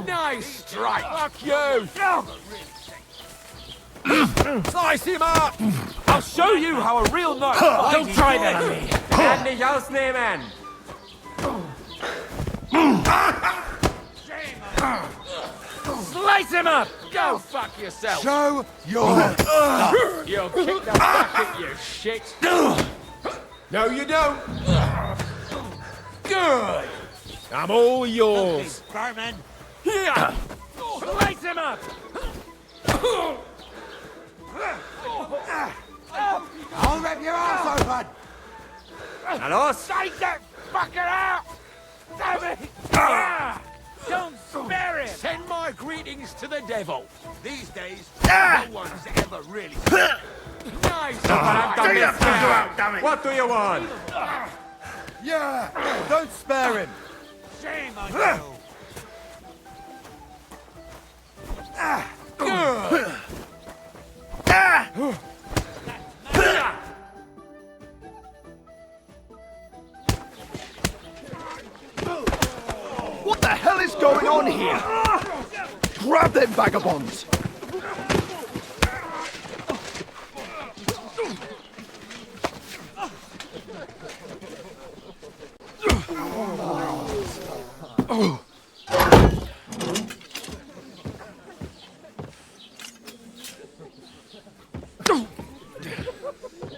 Nice strike! Fuck you! Slice him up! I'll show you how a real knife... Don't try that on me! Kan dich ausnehmen! Slice him up! Go fuck yourself! Show your... You'll kick the bucket, you shit! No, you don't! Good! I'm all yours! Barman! Here! Slice him up! I'll rip your ass open! Hello? Take that fucker out! Damn it! Don't spare him! Send my greetings to the devil. These days, no one's ever really... Nice! Damn it! What do you want? Yeah! Don't spare him! Shame on you! Good! What the hell is going on here? Grab them vagabonds!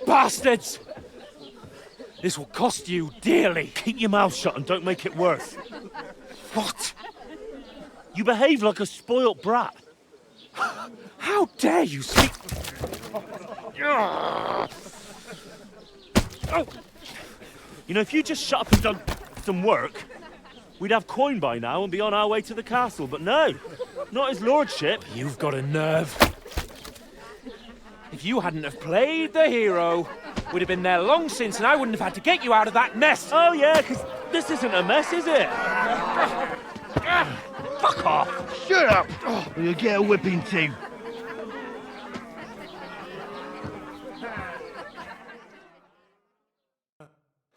Bastards! This will cost you dearly. Keep your mouth shut and don't make it worse. What? You behave like a spoilt brat. How dare you speak... You know, if you just shut up and done some work, we'd have coin by now and be on our way to the castle. But no, not his lordship. You've got a nerve. If you hadn't have played the hero, we'd have been there long since and I wouldn't have had to get you out of that mess. Oh yeah, because this isn't a mess, is it? Fuck off. Shut up! Or you'll get a whipping too.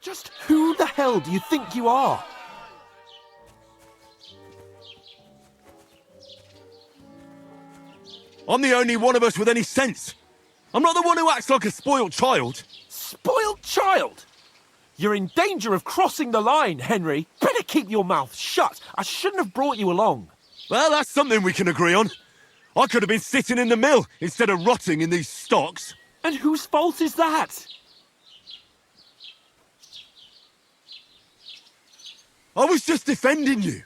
Just who the hell do you think you are? I'm the only one of us with any sense. I'm not the one who acts like a spoiled child. Spoiled child? You're in danger of crossing the line, Henry. Better keep your mouth shut. I shouldn't have brought you along. Well, that's something we can agree on. I could have been sitting in the mill instead of rotting in these stocks. And whose fault is that? I was just defending you.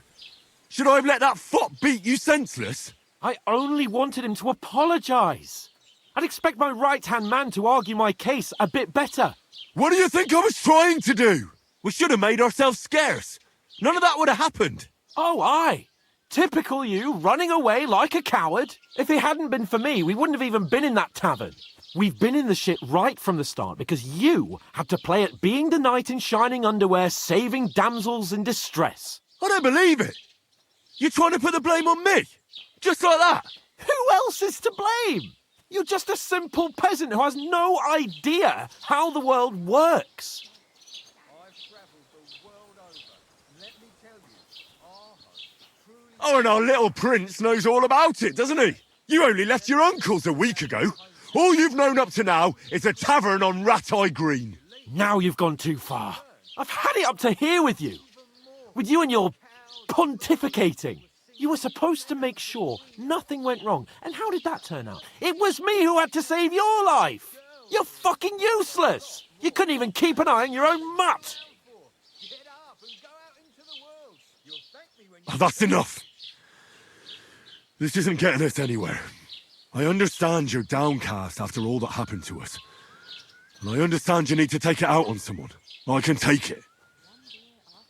Should I have let that fop beat you senseless? I only wanted him to apologise. I'd expect my right-hand man to argue my case a bit better. What do you think I was trying to do? We should have made ourselves scarce. None of that would have happened. Oh, aye. Typical you, running away like a coward. If it hadn't been for me, we wouldn't have even been in that tavern. We've been in the shit right from the start because you had to play at being the knight in shining underwear, saving damsels in distress. I don't believe it. You're trying to put the blame on me? Just like that? Who else is to blame? You're just a simple peasant who has no idea how the world works. Oh, and our little prince knows all about it, doesn't he? You only left your uncle's a week ago. All you've known up to now is a tavern on Rat-Eye Green. Now you've gone too far. I've had it up to here with you. With you and your pontificating. You were supposed to make sure nothing went wrong. And how did that turn out? It was me who had to save your life. You're fucking useless. You couldn't even keep an eye on your own mutt. Oh, that's enough. This isn't getting us anywhere. I understand you're downcast after all that happened to us. And I understand you need to take it out on someone. I can take it.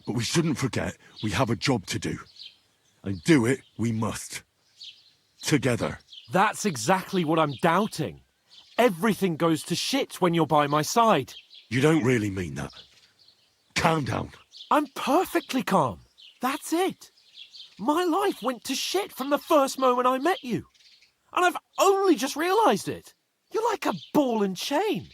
But we shouldn't forget we have a job to do. And do it we must. Together. That's exactly what I'm doubting. Everything goes to shit when you're by my side. You don't really mean that. Calm down. I'm perfectly calm. That's it. My life went to shit from the first moment I met you. And I've only just realised it. You're like a ball and chain.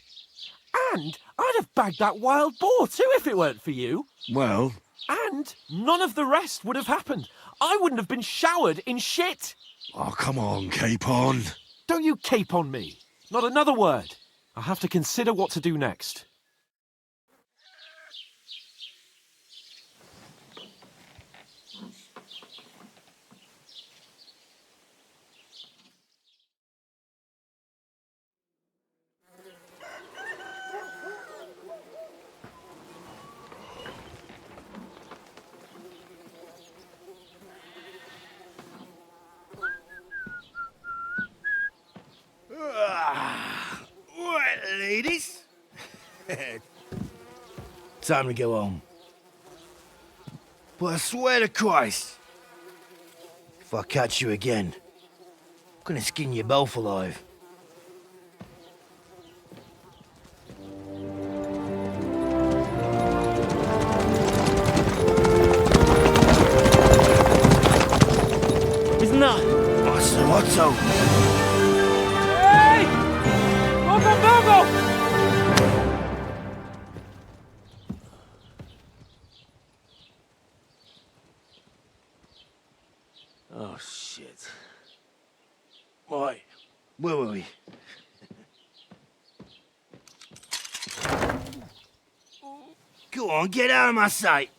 And I'd have bagged that wild boar too if it weren't for you. Well... And none of the rest would have happened. I wouldn't have been showered in shit. Oh, come on, Capon. Don't you cape on me. Not another word. I'll have to consider what to do next. Right, ladies. Time to go home. But I swear to Christ, if I catch you again, I'm gonna skin you both alive. Isn't that? Otto. Hey! Go! Oh, shit. Right, where were we? Go on, get out of my sight.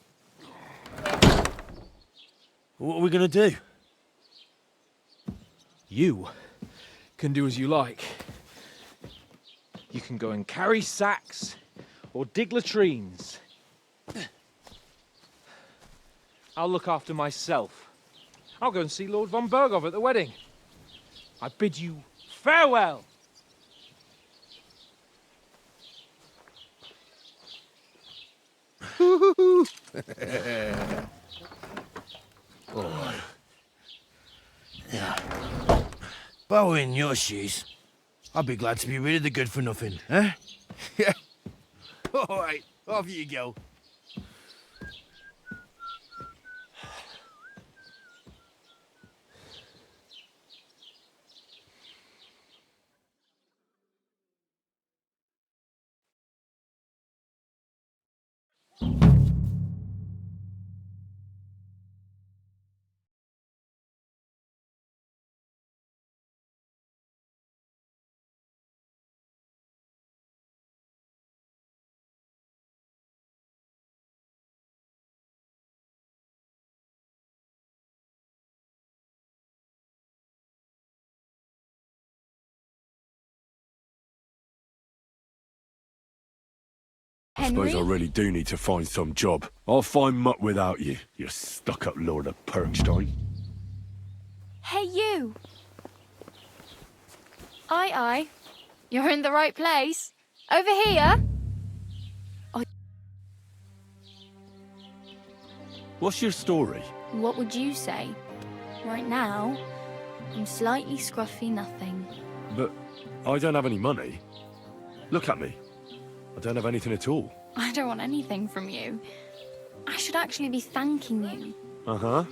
What are we gonna do? You can do as you like. You can go and carry sacks or dig latrines. I'll look after myself. I'll go and see Lord von Berghoff at the wedding. I bid you farewell. Oh. Yeah. If I were in your shoes, I'd be glad to be rid of the good for nothing, eh? Yeah. All right, off you go. I suppose I really do need to find some job. I'll find mutt without you, you stuck-up Lord of Perkstein. Hey, you! Aye. You're in the right place. Over here. What's your story? What would you say? Right now, I'm slightly scruffy nothing. But I don't have any money. Look at me. I don't have anything at all. I don't want anything from you. I should actually be thanking you. Uh-huh.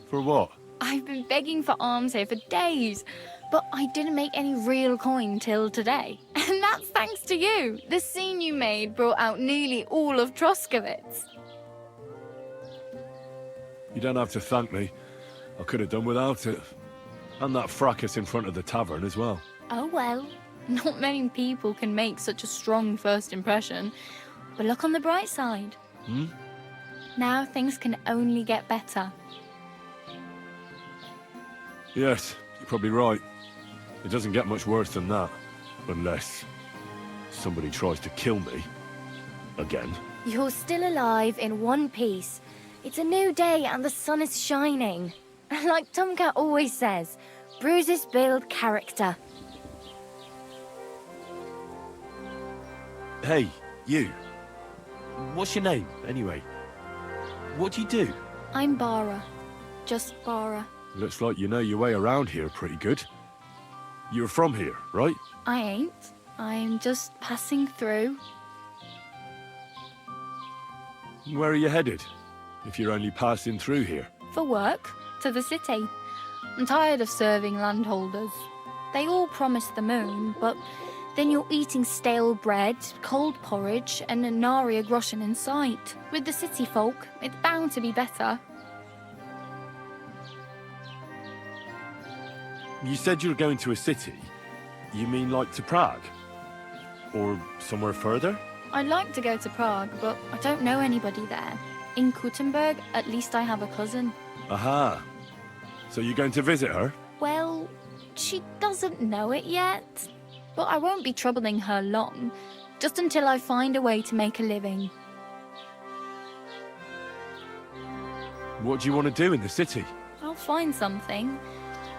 For what? I've been begging for alms here for days, but I didn't make any real coin till today. And that's thanks to you. The scene you made brought out nearly all of Troskowitz. You don't have to thank me. I could have done without it. And that fracas in front of the tavern as well. Oh well, not many people can make such a strong first impression. But look on the bright side. Hmm? Now things can only get better. Yes, you're probably right. It doesn't get much worse than that. Unless somebody tries to kill me. Again. You're still alive in one piece. It's a new day and the sun is shining. Like Tomcat always says, bruises build character. Hey, you. What's your name, anyway? What do you do? I'm Bara. Just Bara. Looks like you know your way around here pretty good. You're from here, right? I ain't. I'm just passing through. Where are you headed? If you're only passing through here. For work. To the city. I'm tired of serving landholders. They all promise the moon, but then you're eating stale bread, cold porridge, and a nary a groschen in sight. With the city folk, it's bound to be better. You said you were going to a city. You mean like to Prague? Or somewhere further? I'd like to go to Prague, but I don't know anybody there. In Kuttenberg, at least I have a cousin. Aha. So you're going to visit her? Well, she doesn't know it yet. But I won't be troubling her long, just until I find a way to make a living. What do you want to do in the city? I'll find something.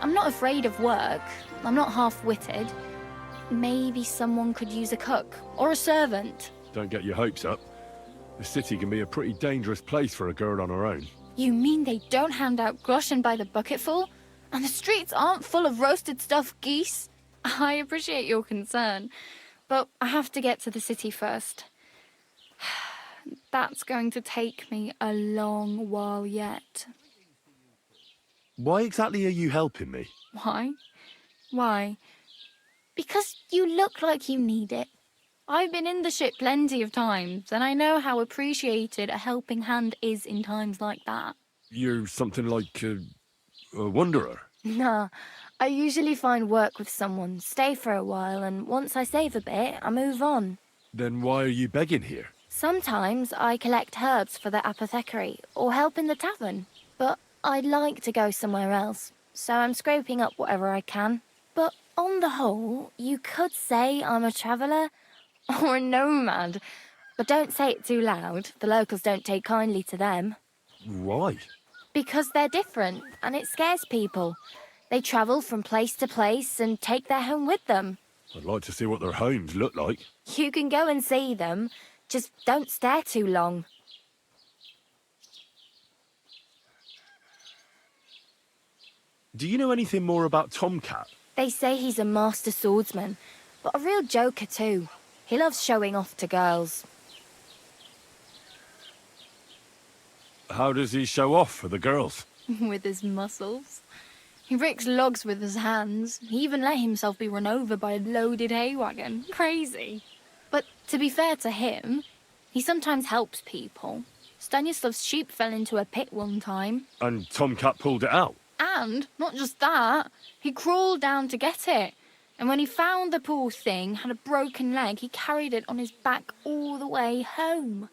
I'm not afraid of work. I'm not half-witted. Maybe someone could use a cook or a servant. Don't get your hopes up. The city can be a pretty dangerous place for a girl on her own. You mean they don't hand out groschen by the bucketful? And the streets aren't full of roasted stuffed geese? I appreciate your concern, but I have to get to the city first. That's going to take me a long while yet. Why exactly are you helping me? Why? Why? Because you look like you need it. I've been in the ship plenty of times, and I know how appreciated a helping hand is in times like that. You're something like a wanderer. Nah, I usually find work with someone, stay for a while, and once I save a bit, I move on. Then why are you begging here? Sometimes I collect herbs for the apothecary, or help in the tavern. But I'd like to go somewhere else, so I'm scraping up whatever I can. But on the whole, you could say I'm a traveller, or a nomad. But don't say it too loud, the locals don't take kindly to them. Why? Because they're different, and it scares people. They travel from place to place and take their home with them. I'd like to see what their homes look like. You can go and see them, just don't stare too long. Do you know anything more about Tomcat? They say he's a master swordsman, but a real joker too. He loves showing off to girls. How does he show off for the girls? With his muscles. He ricks logs with his hands. He even let himself be run over by a loaded hay wagon. Crazy. But to be fair to him, he sometimes helps people. Stanislav's sheep fell into a pit one time. And Tomcat pulled it out? And, not just that, he crawled down to get it. And when he found the poor thing had a broken leg, he carried it on his back all the way home.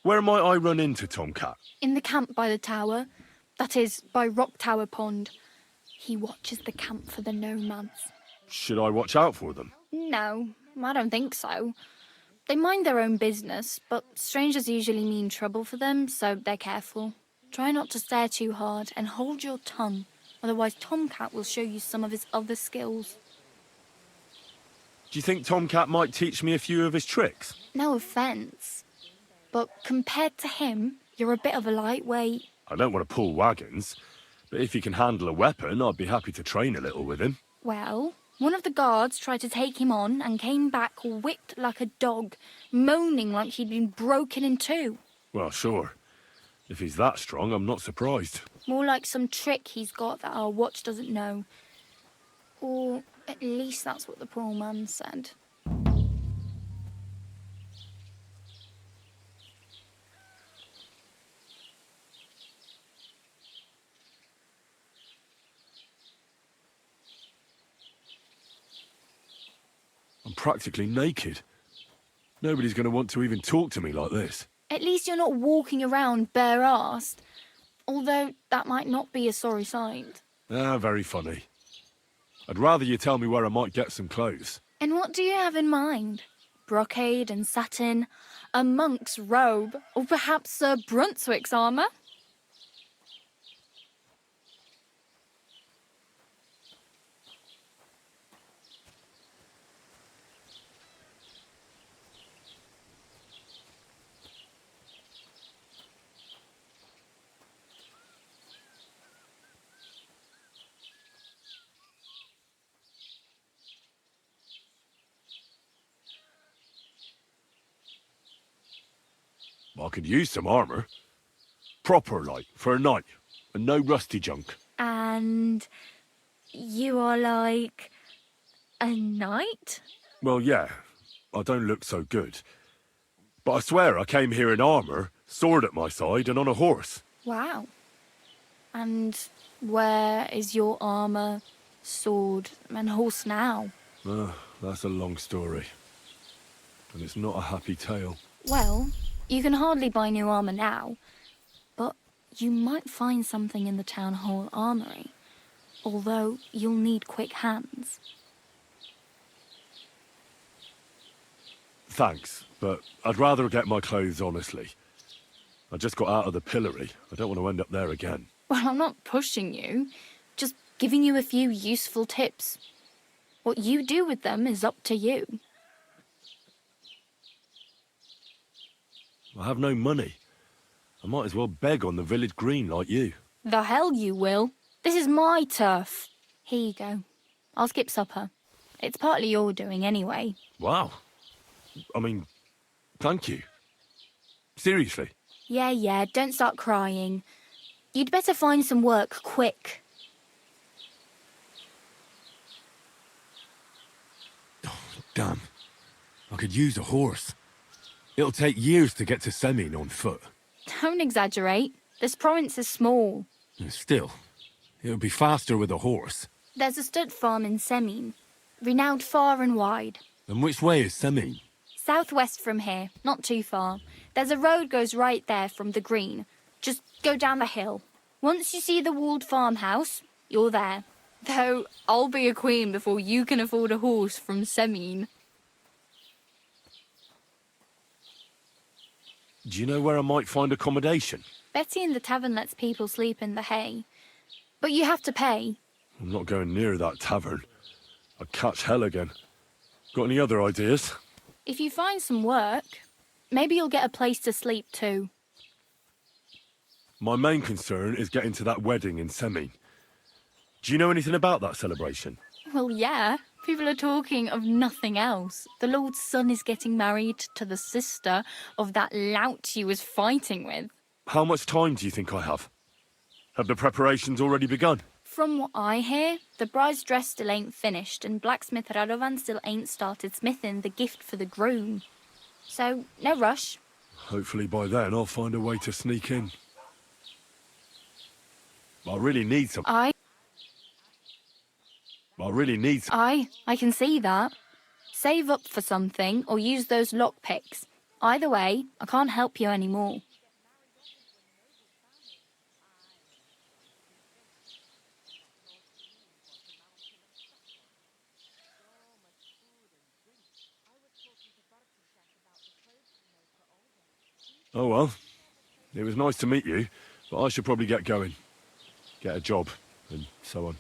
Where might I run into Tomcat? In the camp by the tower. That is, by Rock Tower Pond. He watches the camp for the nomads. Should I watch out for them? No, I don't think so. They mind their own business, but strangers usually mean trouble for them, so they're careful. Try not to stare too hard and hold your tongue, otherwise Tomcat will show you some of his other skills. Do you think Tomcat might teach me a few of his tricks? No offence, but compared to him, you're a bit of a lightweight. I don't want to pull wagons, but if he can handle a weapon, I'd be happy to train a little with him. Well, One of the guards tried to take him on and came back whipped like a dog, moaning like he'd been broken in two. Well, sure. If he's that strong, I'm not surprised. More like some trick he's got that our watch doesn't know. Or at least that's what the poor man said. I'm practically naked. Nobody's going to want to even talk to me like this. At least you're not walking around bare-assed. Although that might not be a sorry sight. Ah, very funny. I'd rather you tell me where I might get some clothes. And what do you have in mind? Brocade and satin, a monk's robe, or perhaps Sir Brunswick's armour? I could use some armour. Proper, like, for a night. And no rusty junk. And you are like a knight? Well, yeah. I don't look so good. But I swear I came here in armour, sword at my side, and on a horse. Wow. And where is your armour, sword, and horse now? That's a long story. And it's not a happy tale. Well, you can hardly buy new armour now, but you might find something in the town hall armoury, although you'll need quick hands. Thanks, but I'd rather get my clothes honestly. I just got out of the pillory. I don't want to end up there again. Well, I'm not pushing you, just giving you a few useful tips. What you do with them is up to you. I have no money. I might as well beg on the village green like you. The hell you will. This is my turf. Here you go. I'll skip supper. It's partly your doing anyway. Wow. I mean, thank you. Seriously. Yeah, don't start crying. You'd better find some work quick. Damn. I could use a horse. It'll take years to get to Semin on foot. Don't exaggerate. This province is small. Still, it would be faster with a horse. There's a stud farm in Semin, renowned far and wide. And which way is Semin? Southwest from here, not too far. There's a road goes right there from the green. Just go down the hill. Once you see the walled farmhouse, you're there. Though I'll be a queen before you can afford a horse from Semin. Do you know where I might find accommodation? Betty in the tavern lets people sleep in the hay. But you have to pay. I'm not going near that tavern. I'd catch hell again. Got any other ideas? If you find some work, maybe you'll get a place to sleep too. My main concern is getting to that wedding in Semin. Do you know anything about that celebration? Well, yeah. People are talking of nothing else. The Lord's son is getting married to the sister of that lout he was fighting with. How much time do you think I have? Have the preparations already begun? From what I hear, the bride's dress still ain't finished, and blacksmith Radovan still ain't started smithing the gift for the groom. So, no rush. Hopefully by then I'll find a way to sneak in. I really need some... I can see that. Save up for something or use those lockpicks. Either way, I can't help you anymore. Oh well. It was nice to meet you, but I should probably get going. Get a job, and so on.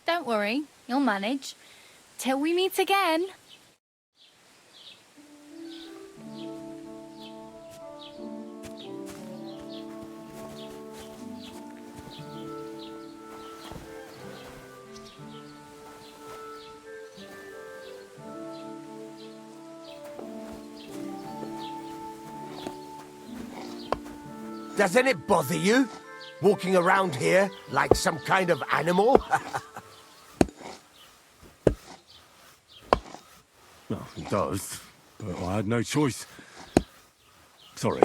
Don't worry, you'll manage. Till we meet again. Doesn't it bother you? Walking around here like some kind of animal? Well, it does, but I had no choice. Sorry.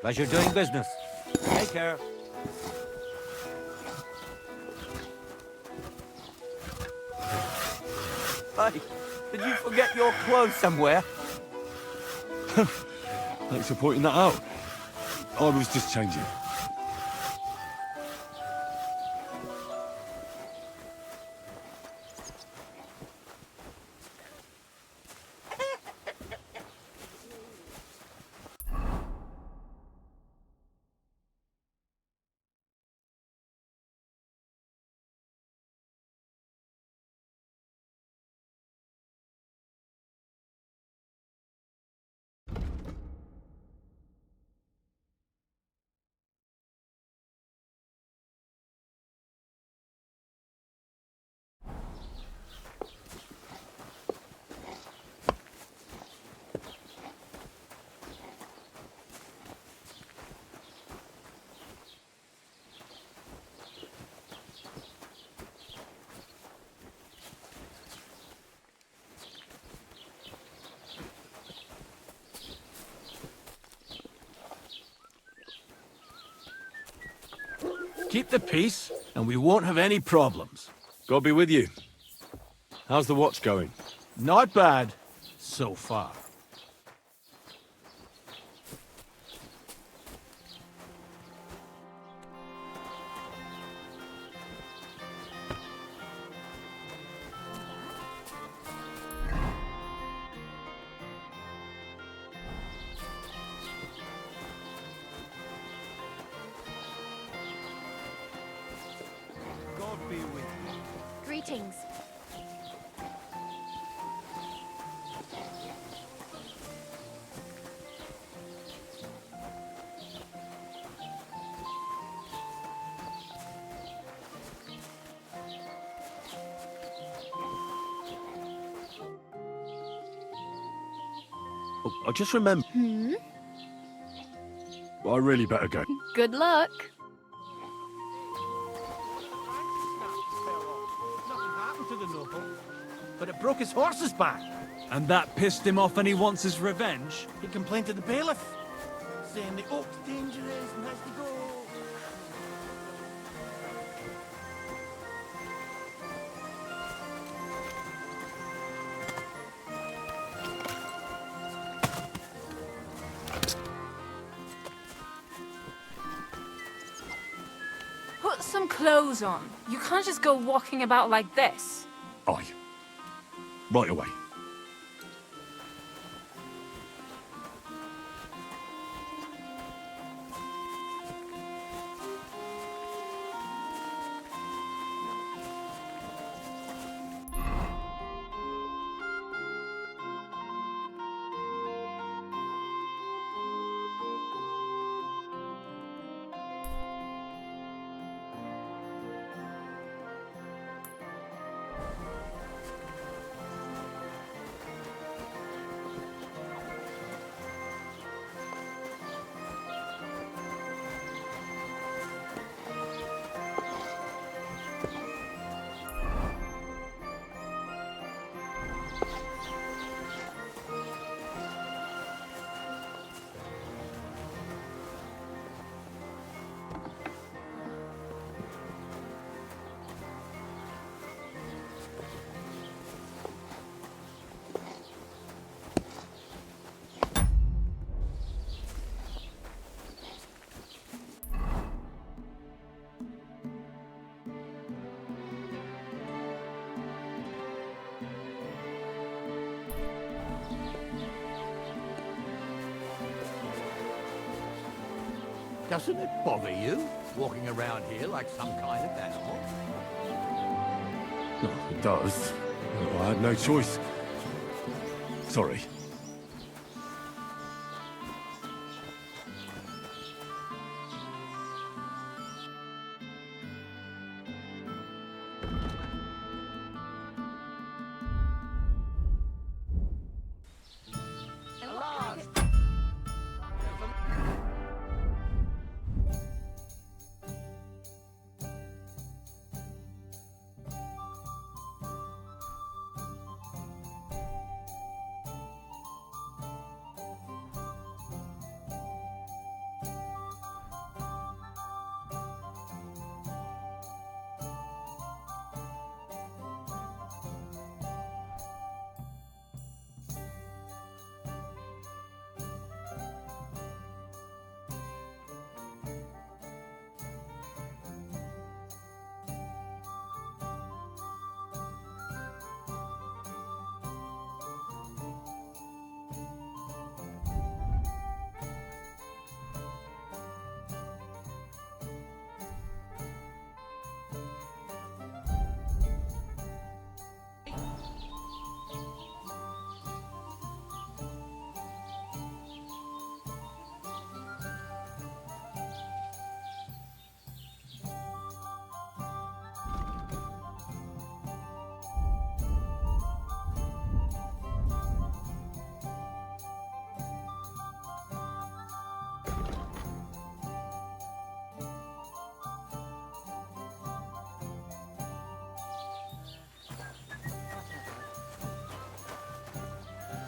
Pleasure doing business. Take care. Hey, did you forget your clothes somewhere? Thanks for pointing that out. I was just changing. Keep the peace, and we won't have any problems. God be with you. How's the watch going? Not bad, so far. God be with you. Greetings. Oh, I just remembered. Hmm? I really better go. Good luck. Nothing happened to the noble. But it broke his horse's back. And that pissed him off and he wants his revenge? He complained to the bailiff, saying the oak's dangerous and has to go. Put some clothes on. You can't just go walking about like this. Aye. Right away. Doesn't it bother you, walking around here like some kind of animal? No, it does. I had no choice. Sorry.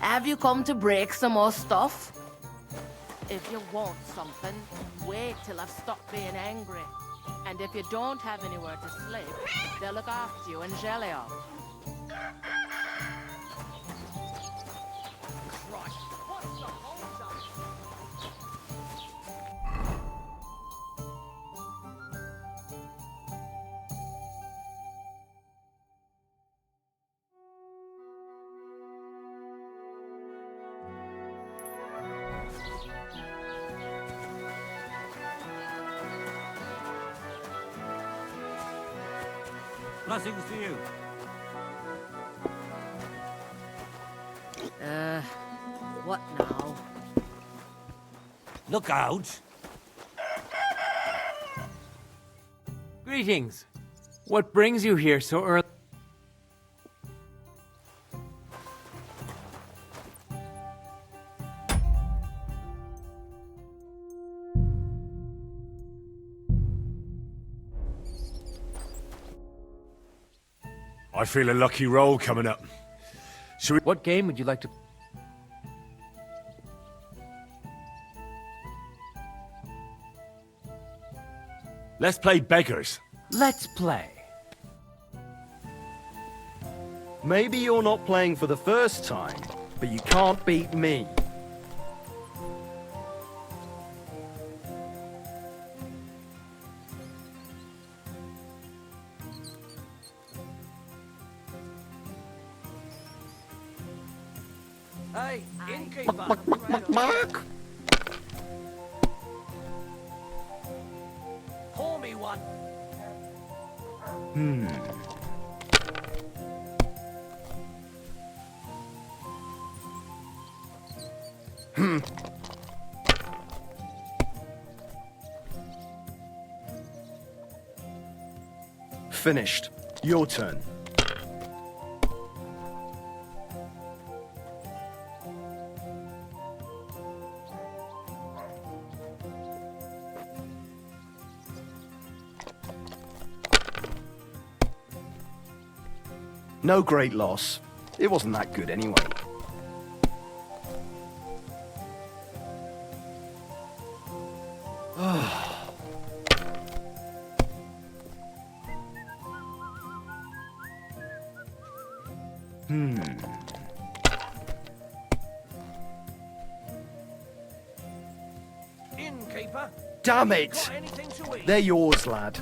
Have you come to break some more stuff? If you want something, wait till I've stopped being angry. And if you don't have anywhere to sleep, they'll look after you in Jelly-Up. Blessings to you. What now? Look out! Greetings. What brings you here so early? I feel a lucky roll coming up. Should we... What game would you like to... Let's play beggars. Let's play. Maybe you're not playing for the first time, but you can't beat me. Hey, innkeeper! Mark? Pour me one! Finished. Your turn. No great loss. It wasn't that good anyway. Innkeeper! Damn it! Got anything to eat? They're yours, lad.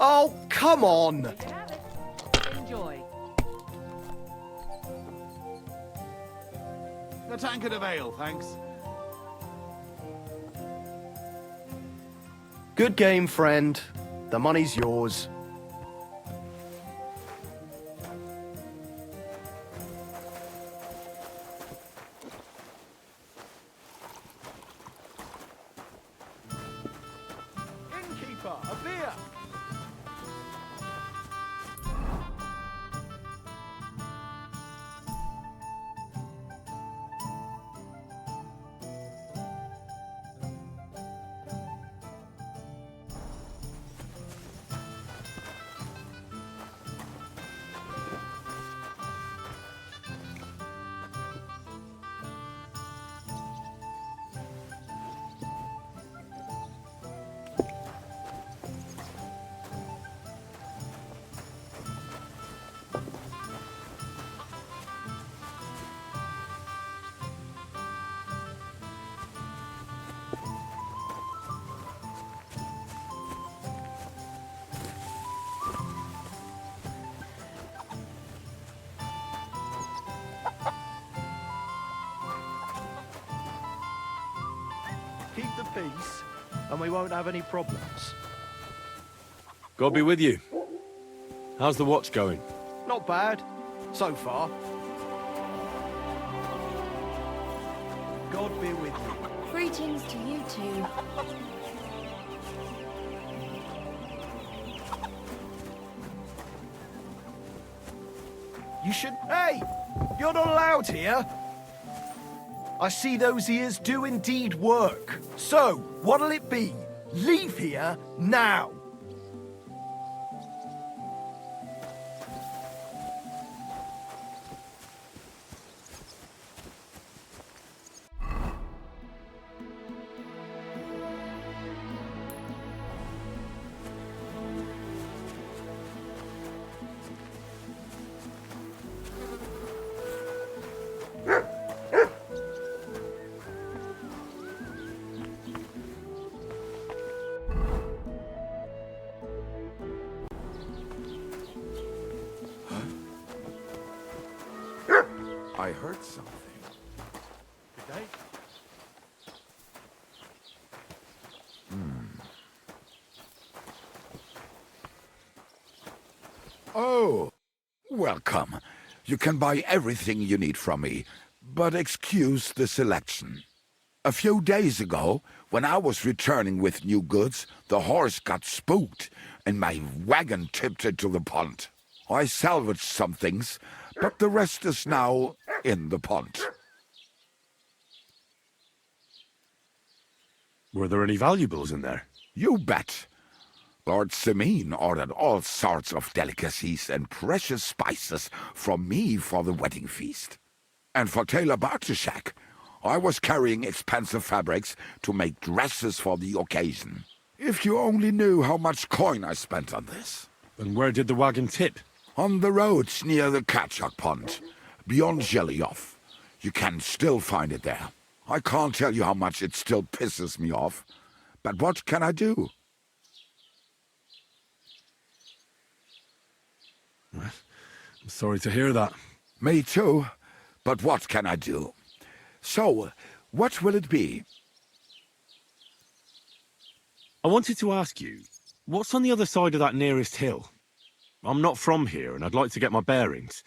Oh, come on! Enjoy. A tankard of ale, thanks. Good game, friend. The money's yours. Innkeeper, a beer! Keep the peace, and we won't have any problems. God be with you. How's the watch going? Not bad, so far. God be with you. Greetings to you two. You should... Hey! You're not allowed here! I see those ears do indeed work. So, what'll it be? Leave here now! I heard something. Good day. Oh, welcome. You can buy everything you need from me, but excuse the selection. A few days ago, when I was returning with new goods, the horse got spooked and my wagon tipped into the pond. I salvaged some things, but the rest is now in the pond. Were there any valuables in there? You bet. Lord Simeon ordered all sorts of delicacies and precious spices from me for the wedding feast. And for Tailor Bartishak, I was carrying expensive fabrics to make dresses for the occasion. If you only knew how much coin I spent on this. And where did the wagon tip? On the roads near the Cicaxk pond, beyond Jelioff. You can still find it there. I can't tell you how much it still pisses me off. But what can I do? I'm sorry to hear that. Me too. But what can I do? So, what will it be? I wanted to ask you, what's on the other side of that nearest hill? I'm not from here, and I'd like to get my bearings.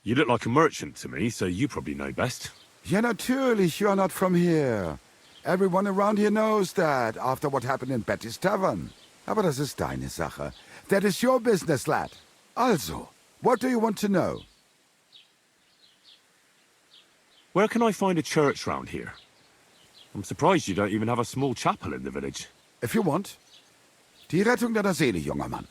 You look like a merchant to me, so you probably know best. Ja, natürlich, you're not from here. Everyone around here knows that, after what happened in Betty's Tavern. Aber das ist deine Sache. That is your business, lad. Also, what do you want to know? Where can I find a church round here? I'm surprised you don't even have a small chapel in the village. If you want. Die Rettung deiner Seele, junger Mann.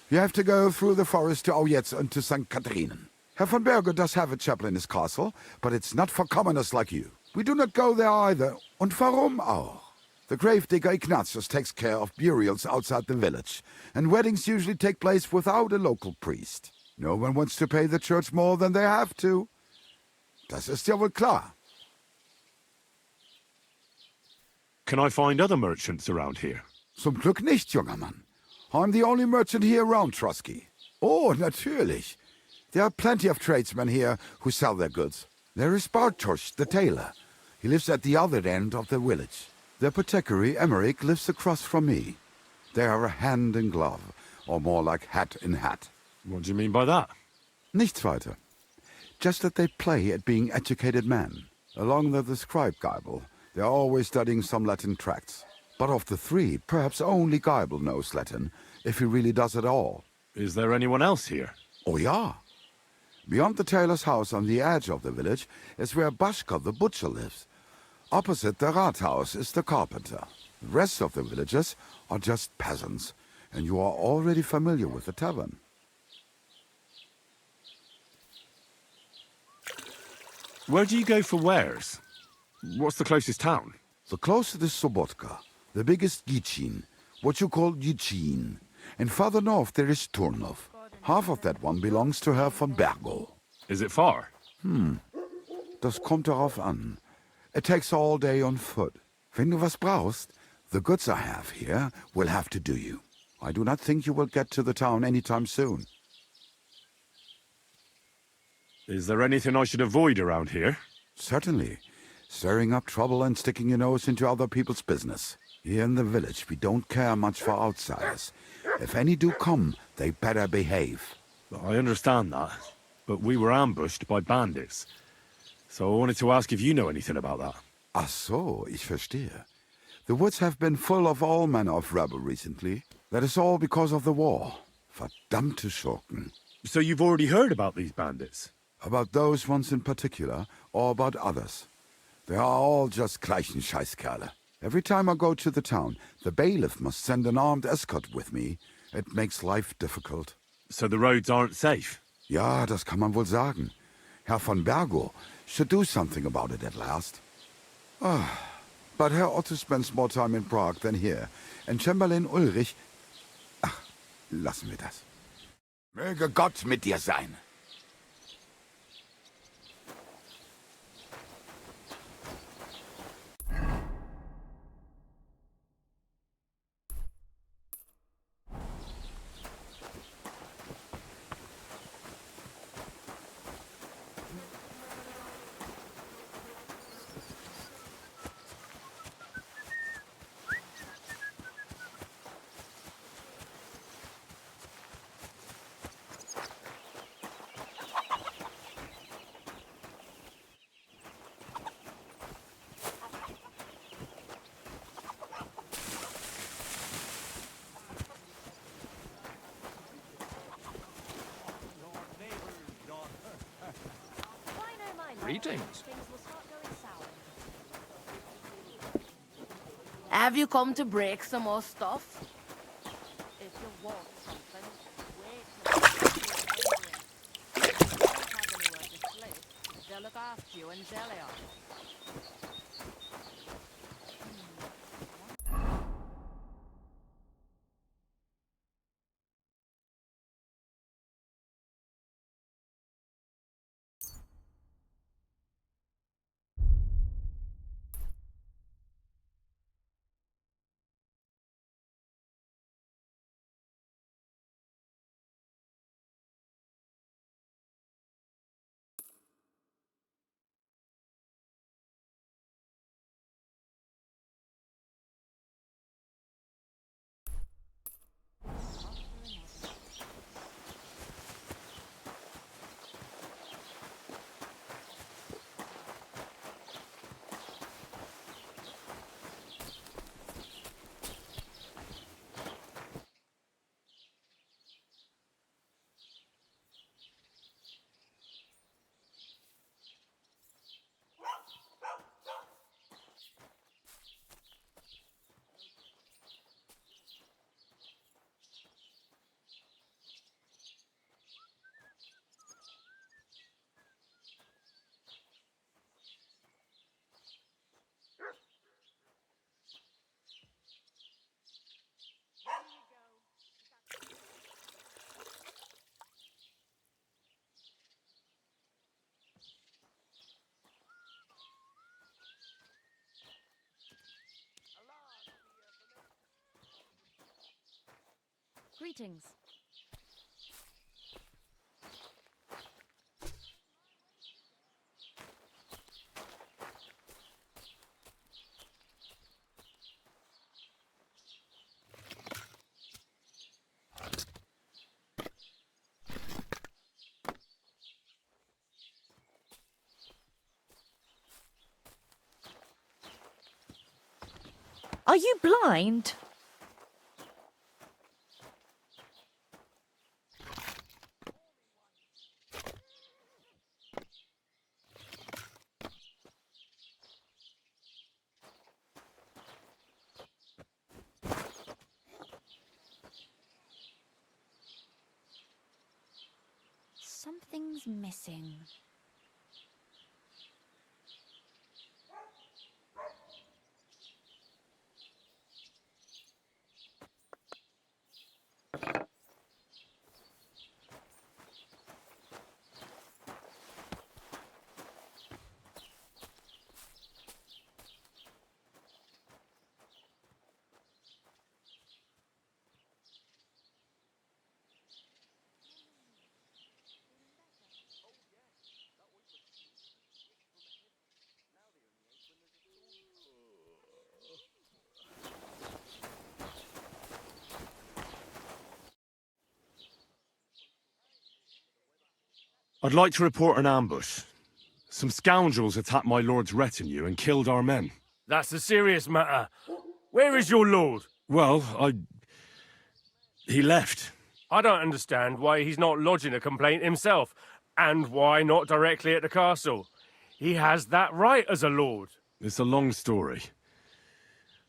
You have to go through the forest to Aujetz and to St. Catharinen. Herr von Berger does have a chapel in his castle, but it's not for commoners like you. We do not go there either. Und warum auch? The gravedigger Ignatius takes care of burials outside the village, and weddings usually take place without a local priest. No one wants to pay the church more than they have to. Das ist ja wohl klar. Can I find other merchants around here? Zum Glück nicht, junger Mann. I'm the only merchant here around Trusky. Oh, natürlich. There are plenty of tradesmen here who sell their goods. There is Bartosz, the tailor. He lives at the other end of the village. The apothecary, Emmerich, lives across from me. They are hand in glove, or more like hat in hat. What do you mean by that? Nichts weiter. Just that they play at being educated men. Along with the scribe Geibel, they are always studying some Latin tracts. But of the three, perhaps only Geibel knows Latin, if he really does at all. Is there anyone else here? Oh ja. Beyond the tailor's house on the edge of the village is where Bashka the butcher lives. Opposite the Rathaus is the carpenter. The rest of the villagers are just peasants, and you are already familiar with the tavern. Where do you go for wares? What's the closest town? The closest is Sobotka, the biggest Gichin, what you call Gichin. And farther north there is Turnov. Half of that one belongs to Herr von Bergo. Is it far? Das kommt darauf an. It takes all day on foot. Wenn du was brauchst, the goods I have here will have to do you. I do not think you will get to the town anytime soon. Is there anything I should avoid around here? Certainly. Stirring up trouble and sticking your nose into other people's business. Here in the village, we don't care much for outsiders. If any do come, they better behave. I understand that, but we were ambushed by bandits. So I wanted to ask if you know anything about that. Ach so, ich verstehe. The woods have been full of all manner of rebel recently. That is all because of the war. Verdammte Schurken. So you've already heard about these bandits? About those ones in particular, or about others. They are all just gleichen Scheißkerle. Every time I go to the town, the bailiff must send an armed escort with me. It makes life difficult. So the roads aren't safe? Ja, das kann man wohl sagen. Herr von Bergo should do something about it at last. But Herr Otto spends more time in Prague than here. And Chamberlain Ulrich... Ach, lassen wir das. Möge Gott mit dir sein. Greetings. Have you come to break some more stuff? If you want something, wait till you don't have anywhere to sleep. They'll look after you in Deliverance. Greetings. Are you blind? Something's missing. I'd like to report an ambush. Some scoundrels attacked my lord's retinue and killed our men. That's a serious matter. Where is your lord? Well, he left. I don't understand why he's not lodging a complaint himself, and why not directly at the castle. He has that right as a lord. It's a long story.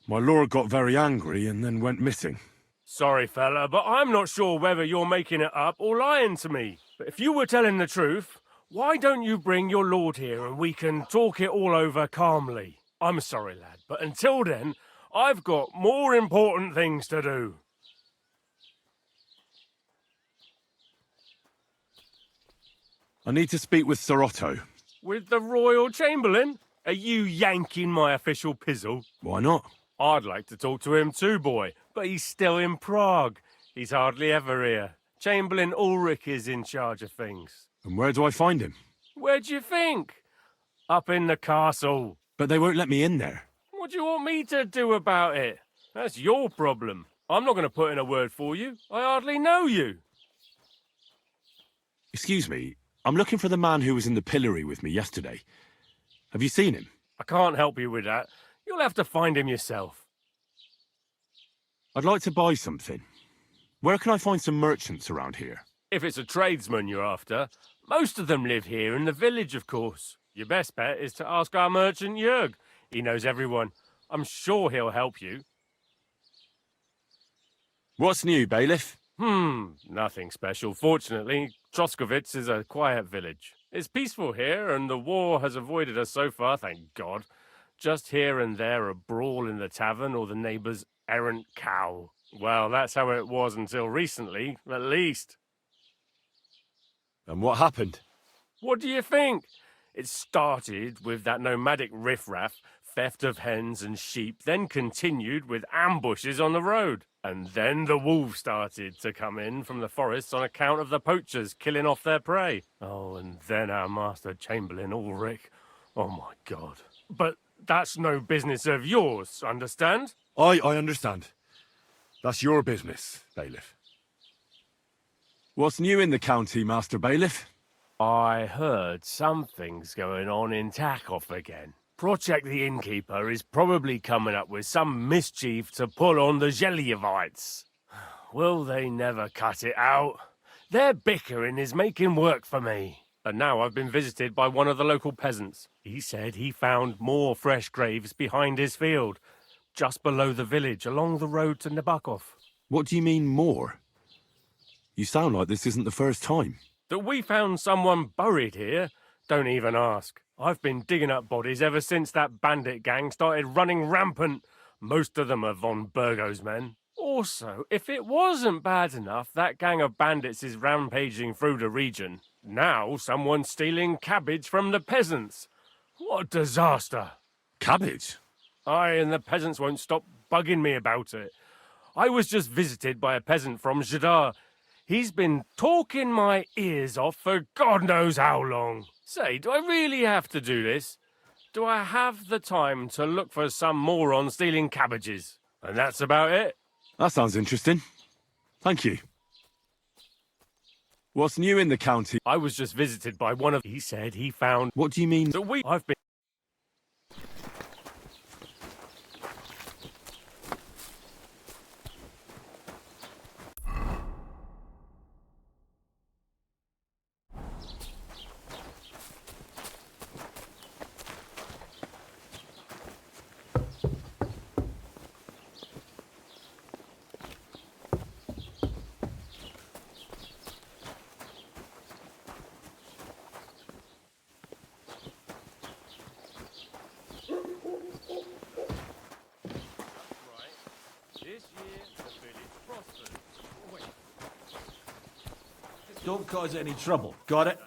My lord got very angry and then went missing. Sorry, fella, but I'm not sure whether you're making it up or lying to me. But if you were telling the truth, why don't you bring your lord here and we can talk it all over calmly? I'm sorry, lad, but until then, I've got more important things to do. I need to speak with Sir Otto. With the Royal Chamberlain? Are you yanking my official pizzle? Why not? I'd like to talk to him too, boy, but he's still in Prague. He's hardly ever here. Chamberlain Ulrich is in charge of things. And where do I find him? Where do you think? Up in the castle. But they won't let me in there. What do you want me to do about it? That's your problem. I'm not going to put in a word for you. I hardly know you. Excuse me, I'm looking for the man who was in the pillory with me yesterday. Have you seen him? I can't help you with that. You'll have to find him yourself. I'd like to buy something. Where can I find some merchants around here? If it's a tradesman you're after, most of them live here in the village, of course. Your best bet is to ask our merchant Jörg. He knows everyone. I'm sure he'll help you. What's new, bailiff? Nothing special. Fortunately, Troskovitz is a quiet village. It's peaceful here, and the war has avoided us so far, thank God. Just here and there a brawl in the tavern or the neighbour's errant cow. Well, that's how it was until recently, at least. And what happened? What do you think? It started with that nomadic riffraff, theft of hens and sheep, then continued with ambushes on the road. And then the wolves started to come in from the forests on account of the poachers killing off their prey. Oh, and then our master Chamberlain Ulrich. Oh, my God. But that's no business of yours, understand? I understand. That's your business, bailiff. What's new in the county, Master Bailiff? I heard something's going on in Takov again. Project the Innkeeper is probably coming up with some mischief to pull on the Zelievites. Will they never cut it out? Their bickering is making work for me. And now I've been visited by one of the local peasants. He said he found more fresh graves behind his field, just below the village, along the road to Nabokov. What do you mean, more? You sound like this isn't the first time. That we found someone buried here? Don't even ask. I've been digging up bodies ever since that bandit gang started running rampant. Most of them are von Burgo's men. Also, if it wasn't bad enough that gang of bandits is rampaging through the region, now someone's stealing cabbage from the peasants. What a disaster. Cabbage? Aye, and the peasants won't stop bugging me about it. I was just visited by a peasant from Jadar. He's been talking my ears off for God knows how long. Say, do I really have to do this? Do I have the time to look for some moron stealing cabbages? And that's about it. That sounds interesting. Thank you. What's new in the county? I was just visited by one of... He said he found... What do you mean? I've been... Don't cause any trouble. Got it?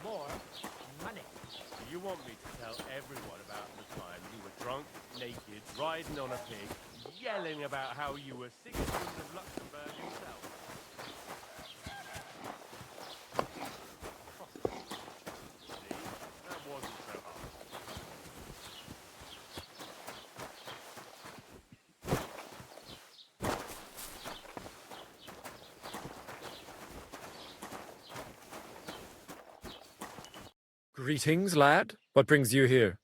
More money. Do you want me to tell everyone about the time you were drunk, naked, riding on a pig, yelling about how you were citizens of Luxembourg himself? That wasn't so hard. Greetings, lad. What brings you here?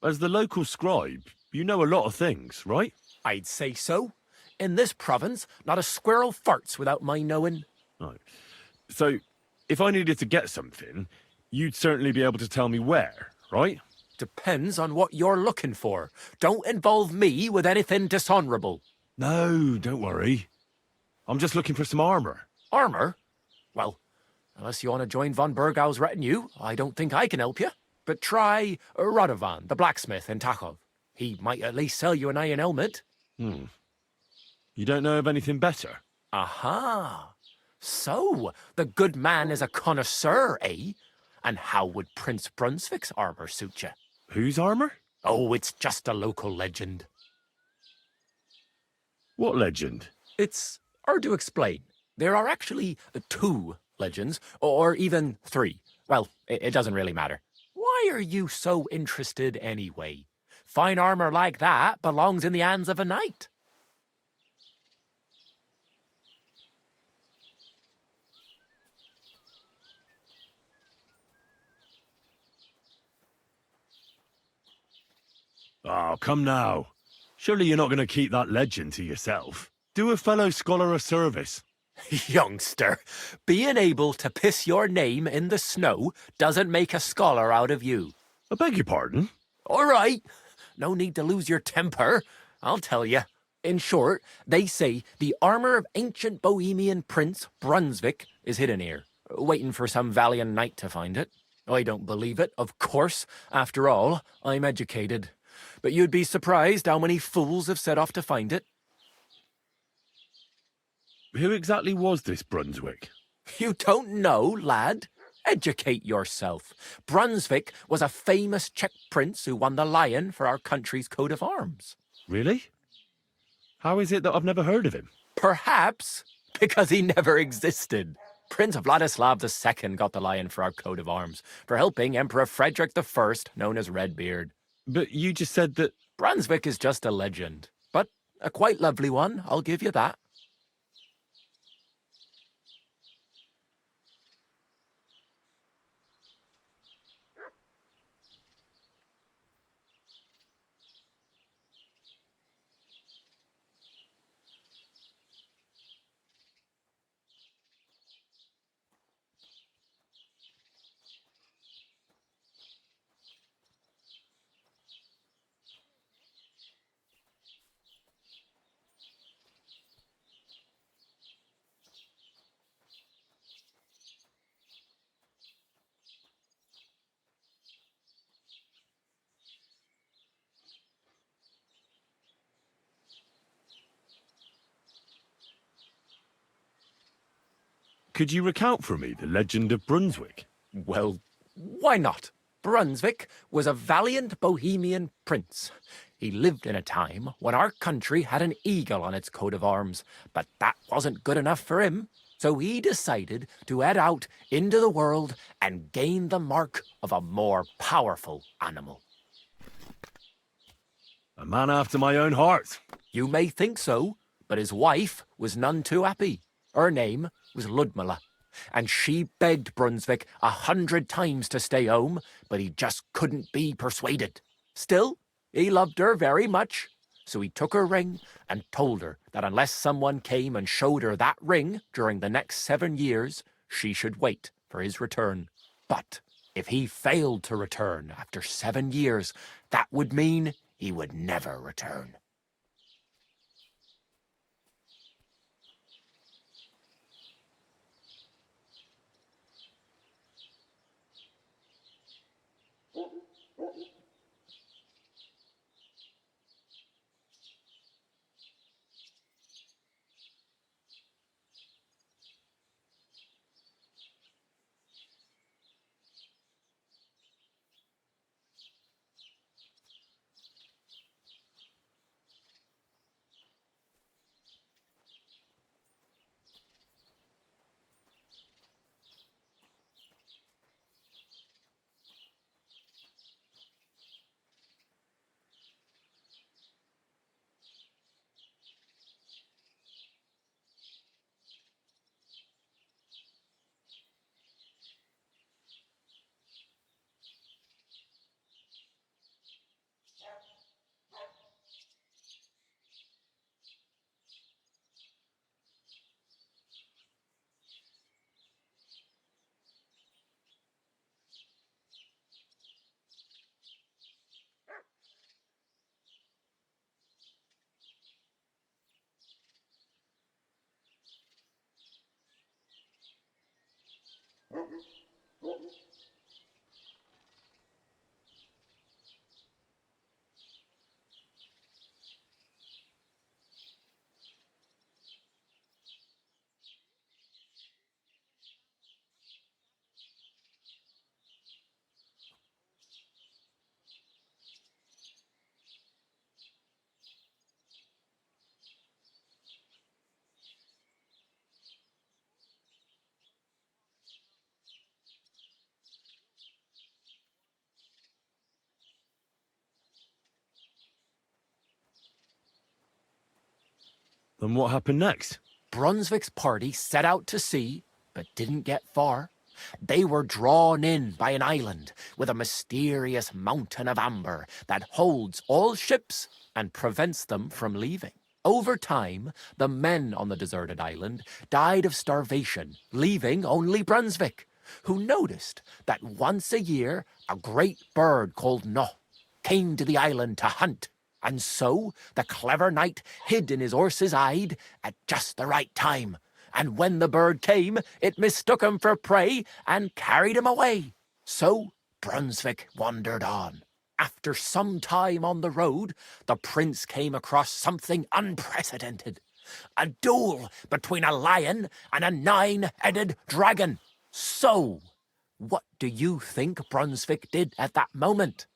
As the local scribe, you know a lot of things, right? I'd say so. In this province, not a squirrel farts without my knowing. Right. So, if I needed to get something, you'd certainly be able to tell me where, right? Depends on what you're looking for. Don't involve me with anything dishonorable. No, don't worry. I'm just looking for some armor. Armor? Well, unless you want to join von Burgau's retinue, I don't think I can help you. But try Radovan, the blacksmith in Tachov. He might at least sell you an iron helmet. You don't know of anything better? Aha! So, the good man is a connoisseur, eh? And how would Prince Brunswick's armor suit you? Whose armor? Oh, it's just a local legend. What legend? It's hard to explain. There are actually 2 legends, or even 3. Well, it doesn't really matter. Why are you so interested anyway? Fine armor like that belongs in the hands of a knight. Oh, come now. Surely you're not going to keep that legend to yourself. Do a fellow scholar a service. Youngster, being able to piss your name in the snow doesn't make a scholar out of you. I beg your pardon? All right. No need to lose your temper. I'll tell you. In short, they say the armor of ancient Bohemian Prince Brunswick is hidden here, waiting for some valiant knight to find it. I don't believe it, of course. After all, I'm educated. But you'd be surprised how many fools have set off to find it. Who exactly was this Brunswick? You don't know, lad? Educate yourself. Brunswick was a famous Czech prince who won the lion for our country's coat of arms. Really? How is it that I've never heard of him? Perhaps because he never existed. Prince Vladislav II got the lion for our coat of arms for helping Emperor Frederick I, known as Redbeard. But you just said that... Brunswick is just a legend, but a quite lovely one, I'll give you that. Could you recount for me the legend of Brunswick? Well, why not? Brunswick was a valiant Bohemian prince. He lived in a time when our country had an eagle on its coat of arms, but that wasn't good enough for him. So he decided to head out into the world and gain the mark of a more powerful animal. A man after my own heart. You may think so, but his wife was none too happy. Her name was Ludmilla, and she begged Brunswick 100 times to stay home, but he just couldn't be persuaded. Still, he loved her very much, so he took her ring and told her that unless someone came and showed her that ring during the next 7 years, she should wait for his return. But if he failed to return after 7 years, that would mean he would never return. Then what happened next? Brunswick's party set out to sea, but didn't get far. They were drawn in by an island with a mysterious mountain of amber that holds all ships and prevents them from leaving. Over time, the men on the deserted island died of starvation, leaving only Brunswick, who noticed that once a year a great bird called No came to the island to hunt. And so the clever knight hid in his horse's hide at just the right time. And when the bird came, it mistook him for prey and carried him away. So Brunswick wandered on. After some time on the road, the prince came across something unprecedented. A duel between a lion and a 9-headed dragon. So, what do you think Brunswick did at that moment?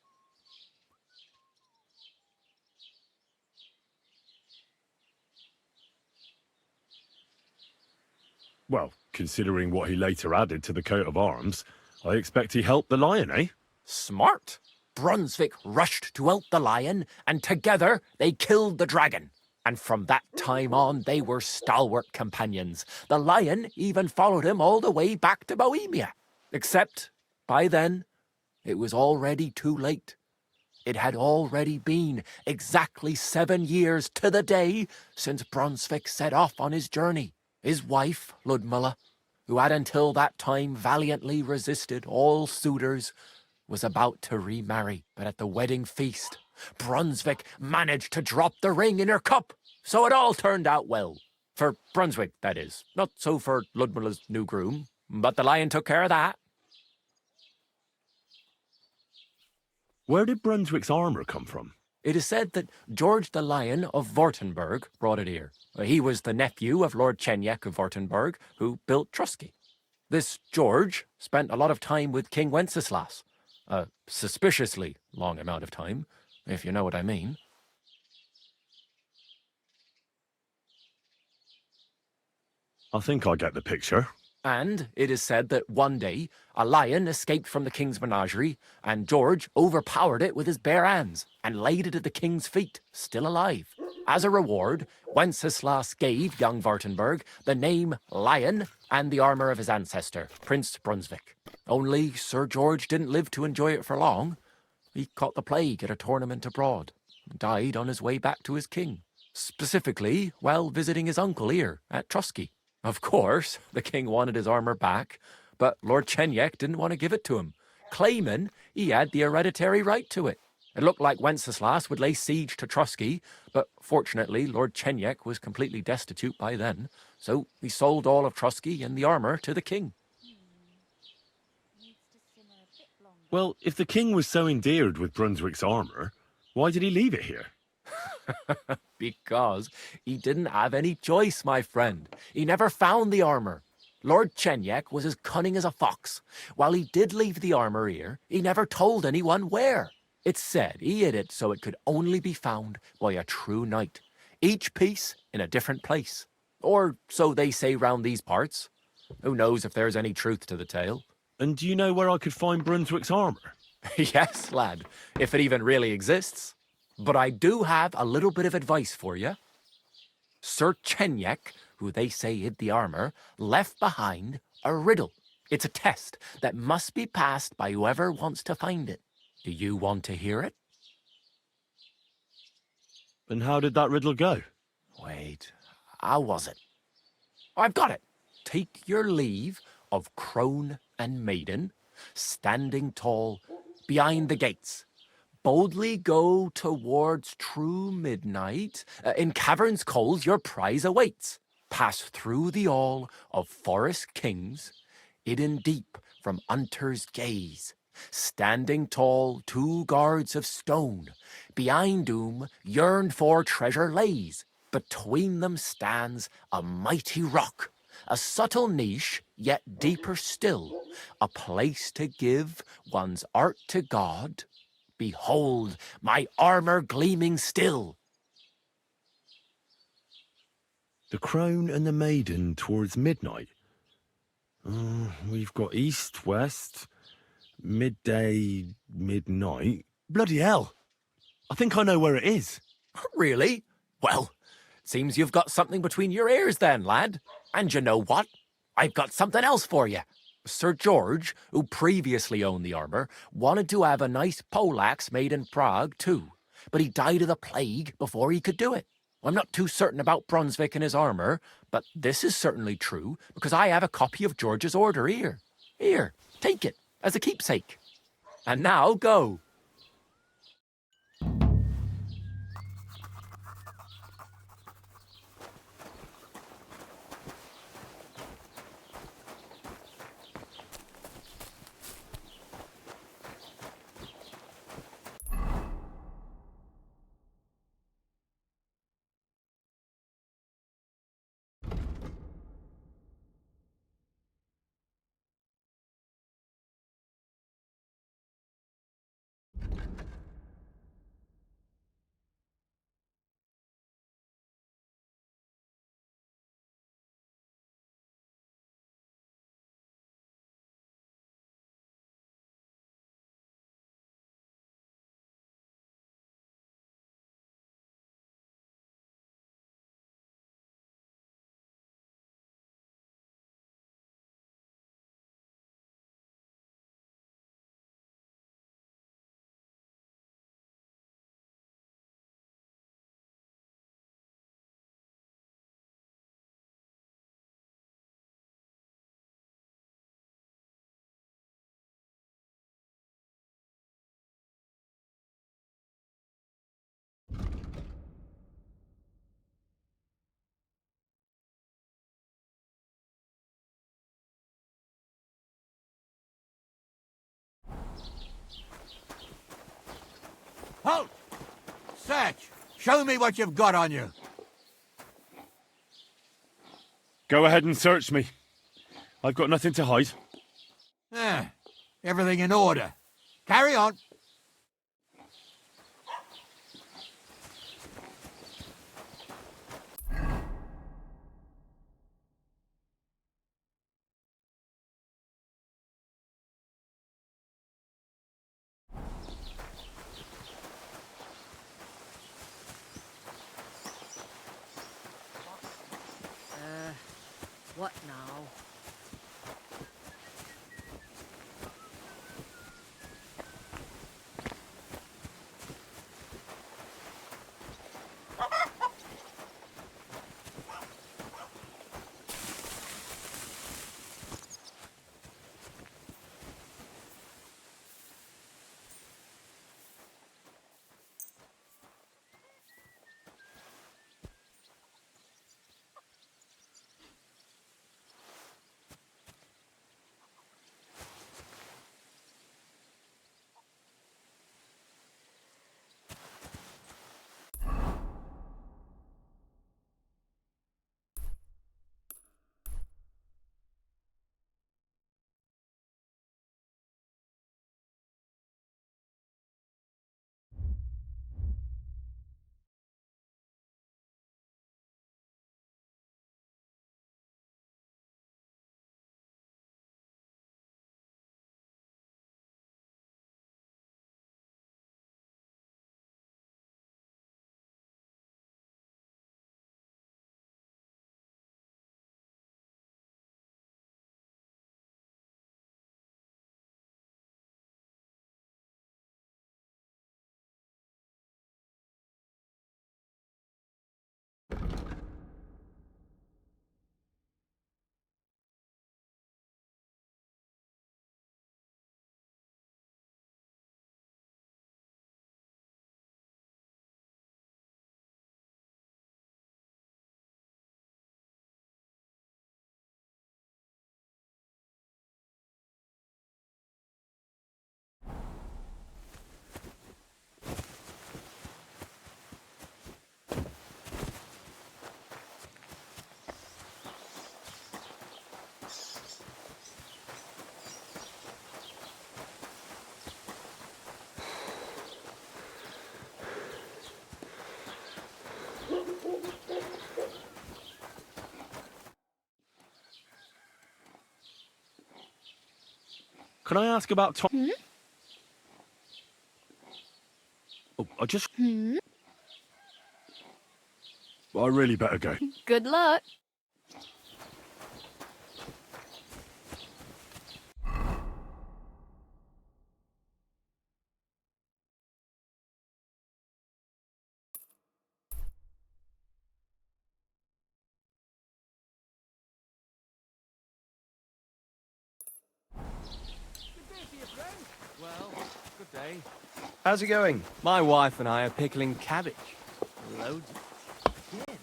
Well, considering what he later added to the coat of arms, I expect he helped the lion, eh? Smart. Brunswick rushed to help the lion, and together they killed the dragon. And from that time on, they were stalwart companions. The lion even followed him all the way back to Bohemia. Except, by then, it was already too late. It had already been exactly 7 years to the day since Brunswick set off on his journey. His wife, Ludmilla, who had until that time valiantly resisted all suitors, was about to remarry. But at the wedding feast, Brunswick managed to drop the ring in her cup, so it all turned out well. For Brunswick, that is. Not so for Ludmilla's new groom, but the lion took care of that. Where did Brunswick's armour come from? It is said that George the Lion of Württemberg brought it here. He was the nephew of Lord Cicaxk of Württemberg, who built Trusky. This George spent a lot of time with King Wenceslas, A suspiciously long amount of time, if you know what I mean. I think I get the picture. And it is said that one day a lion escaped from the king's menagerie, and George overpowered it with his bare hands and laid it at the king's feet, still alive. As a reward, Wenceslas gave young Wartenberg the name Lion and the armor of his ancestor, Prince Brunswick. Only Sir George didn't live to enjoy it for long. He caught the plague at a tournament abroad and died on his way back to his king, specifically while visiting his uncle here at Trusky. Of course, the king wanted his armor back, but Lord Chenyek didn't want to give it to him, claiming he had the hereditary right to it. It looked like Wenceslas would lay siege to Trusky, but fortunately Lord Chenyek was completely destitute by then, so he sold all of Trusky and the armor to the king. Well, if the king was so endeared with Brunswick's armor, why did he leave it here? Because he didn't have any choice, my friend. He never found the armor. Lord Chenyek was as cunning as a fox. While he did leave the armor here, he never told anyone where. It's said he hid it so it could only be found by a true knight, each piece in a different place. Or so they say round these parts. Who knows if there's any truth to the tale? And do you know where I could find Brunswick's armor? Yes, lad, if it even really exists. But I do have a little bit of advice for you. Sir Chenyek, who they say hid the armor, left behind a riddle. It's a test that must be passed by whoever wants to find it. Do you want to hear it? And how did that riddle go? Wait, how was it? I've got it. Take your leave of crone and maiden, standing tall behind the gates. Boldly go towards true midnight. In caverns cold your prize awaits. Pass through the all of forest kings, hidden deep from hunter's gaze. Standing tall, 2 guards of stone. Behind whom yearned for treasure lays. Between them stands a mighty rock. A subtle niche, yet deeper still. A place to give one's art to God. Behold, my armor gleaming still. The crone and the maiden towards midnight. We've got east, west, midday, midnight. Bloody hell. I think I know where it is. Really? Well, seems you've got something between your ears then, lad. And you know what? I've got something else for you. Sir George, who previously owned the armor, wanted to have a nice poleaxe made in Prague too, but he died of the plague before he could do it. I'm not too certain about Brunswick and his armor, but this is certainly true because I have a copy of George's order here. Here, take it as a keepsake. And now go. Halt! Search! Show me what you've got on you. Go ahead and search me. I've got nothing to hide. Everything in order. Carry on. What now? Can I ask about Tom? Hmm? Oh, I just... Hmm? I really better go. Good luck. Well, good day. How's it going? My wife and I are pickling cabbage. Loads. Again?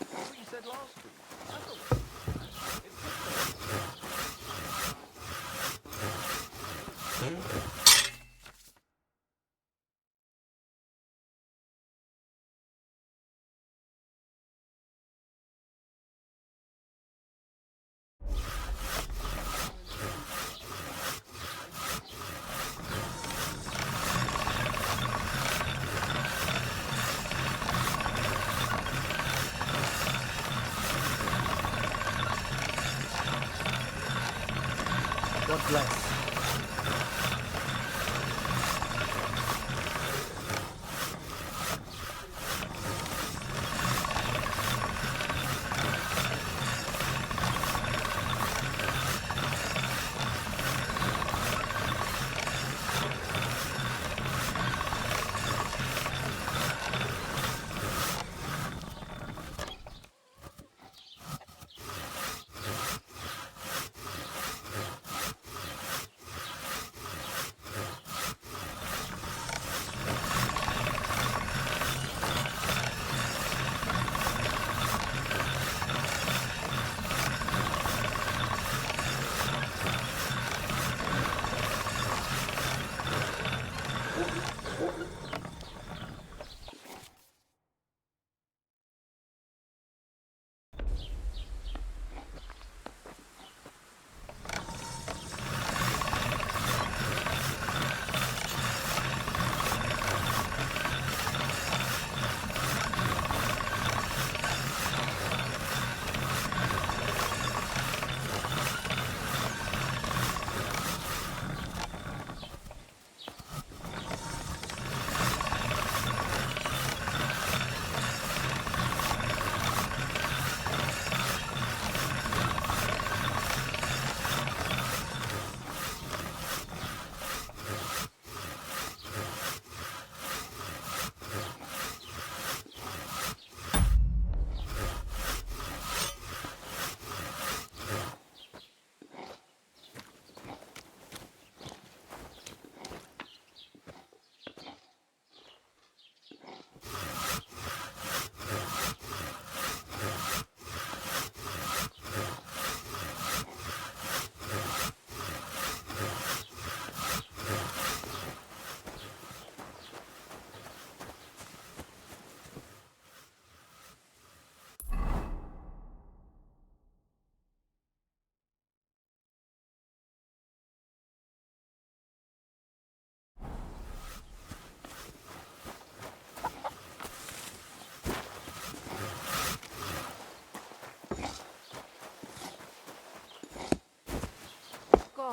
That's what you said last week. God bless.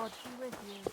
God be with you.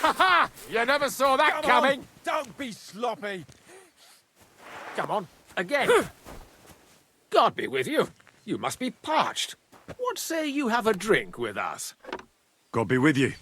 Ha ha! You never saw that coming! Don't be sloppy! Come on, again. God be with you. You must be parched. What say you have a drink with us? God be with you.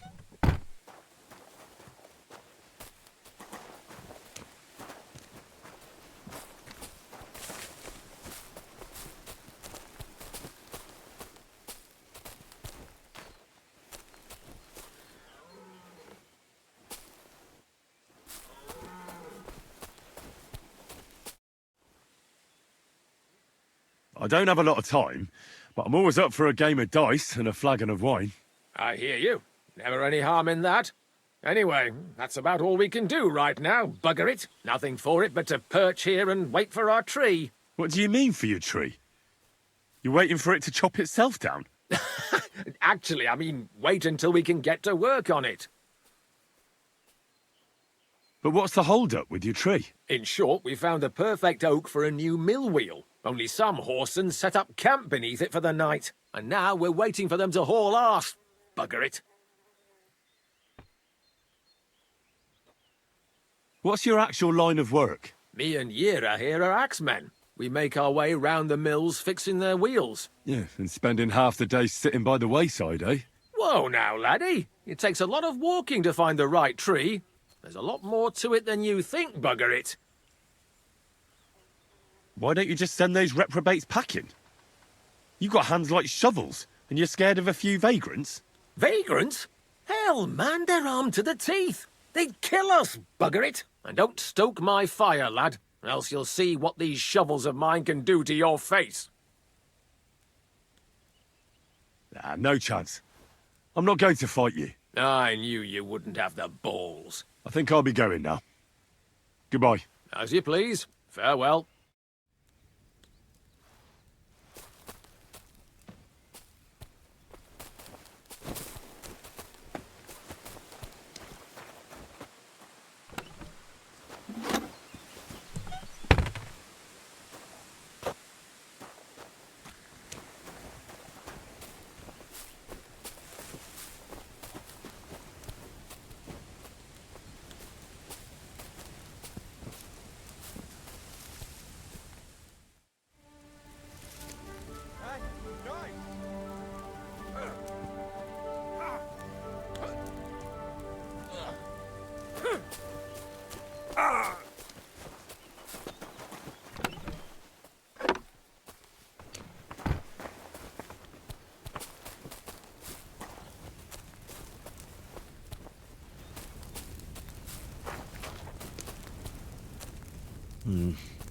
I don't have a lot of time, but I'm always up for a game of dice and a flagon of wine. I hear you. Never any harm in that. Anyway, that's about all we can do right now, bugger it. Nothing for it but to perch here and wait for our tree. What do you mean for your tree? You're waiting for it to chop itself down? Actually, I mean, wait until we can get to work on it. But what's the hold-up with your tree? In short, we found the perfect oak for a new mill wheel. Only some whoresons set up camp beneath it for the night. And now we're waiting for them to haul arse. Bugger it. What's your actual line of work? Me and Yera here are axemen. We make our way round the mills fixing their wheels. Yeah, and spending half the day sitting by the wayside, eh? Whoa now, laddie. It takes a lot of walking to find the right tree. There's a lot more to it than you think, bugger it. Why don't you just send those reprobates packing? You got hands like shovels, and you're scared of a few vagrants? Vagrants? Hell, man, they're armed to the teeth. They'd kill us, bugger it. And don't stoke my fire, lad, else you'll see what these shovels of mine can do to your face. Nah, no chance. I'm not going to fight you. I knew you wouldn't have the balls. I think I'll be going now. Goodbye. As you please. Farewell.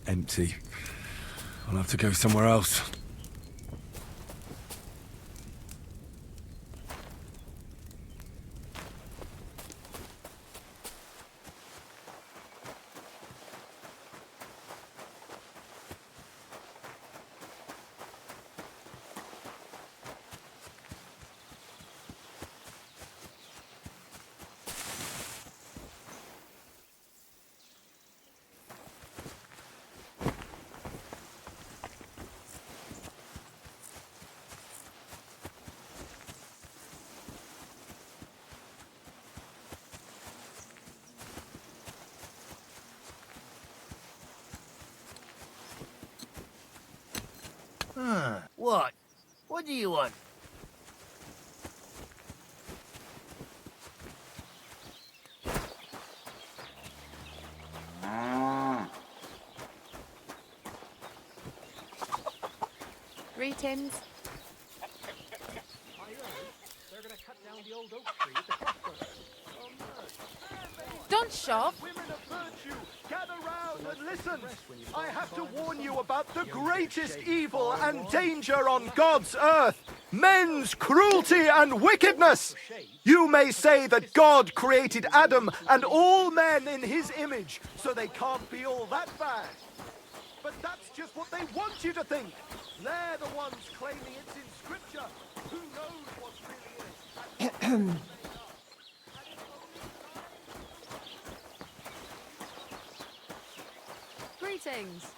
Empty. I'll have to go somewhere else. What? What do you want? Greetings. They're gonna cut down the old oak tree at the crossroads. Don't shove. Women of virtue, gather round and listen. I have to warn you about the greatest evil and danger on God's earth. Men's cruelty and wickedness. You may say that God created Adam and all men in his image, so they can't be all that bad. But that's just what they want you to think. They're the ones claiming it's in Scripture. Who knows what's really in it? Greetings.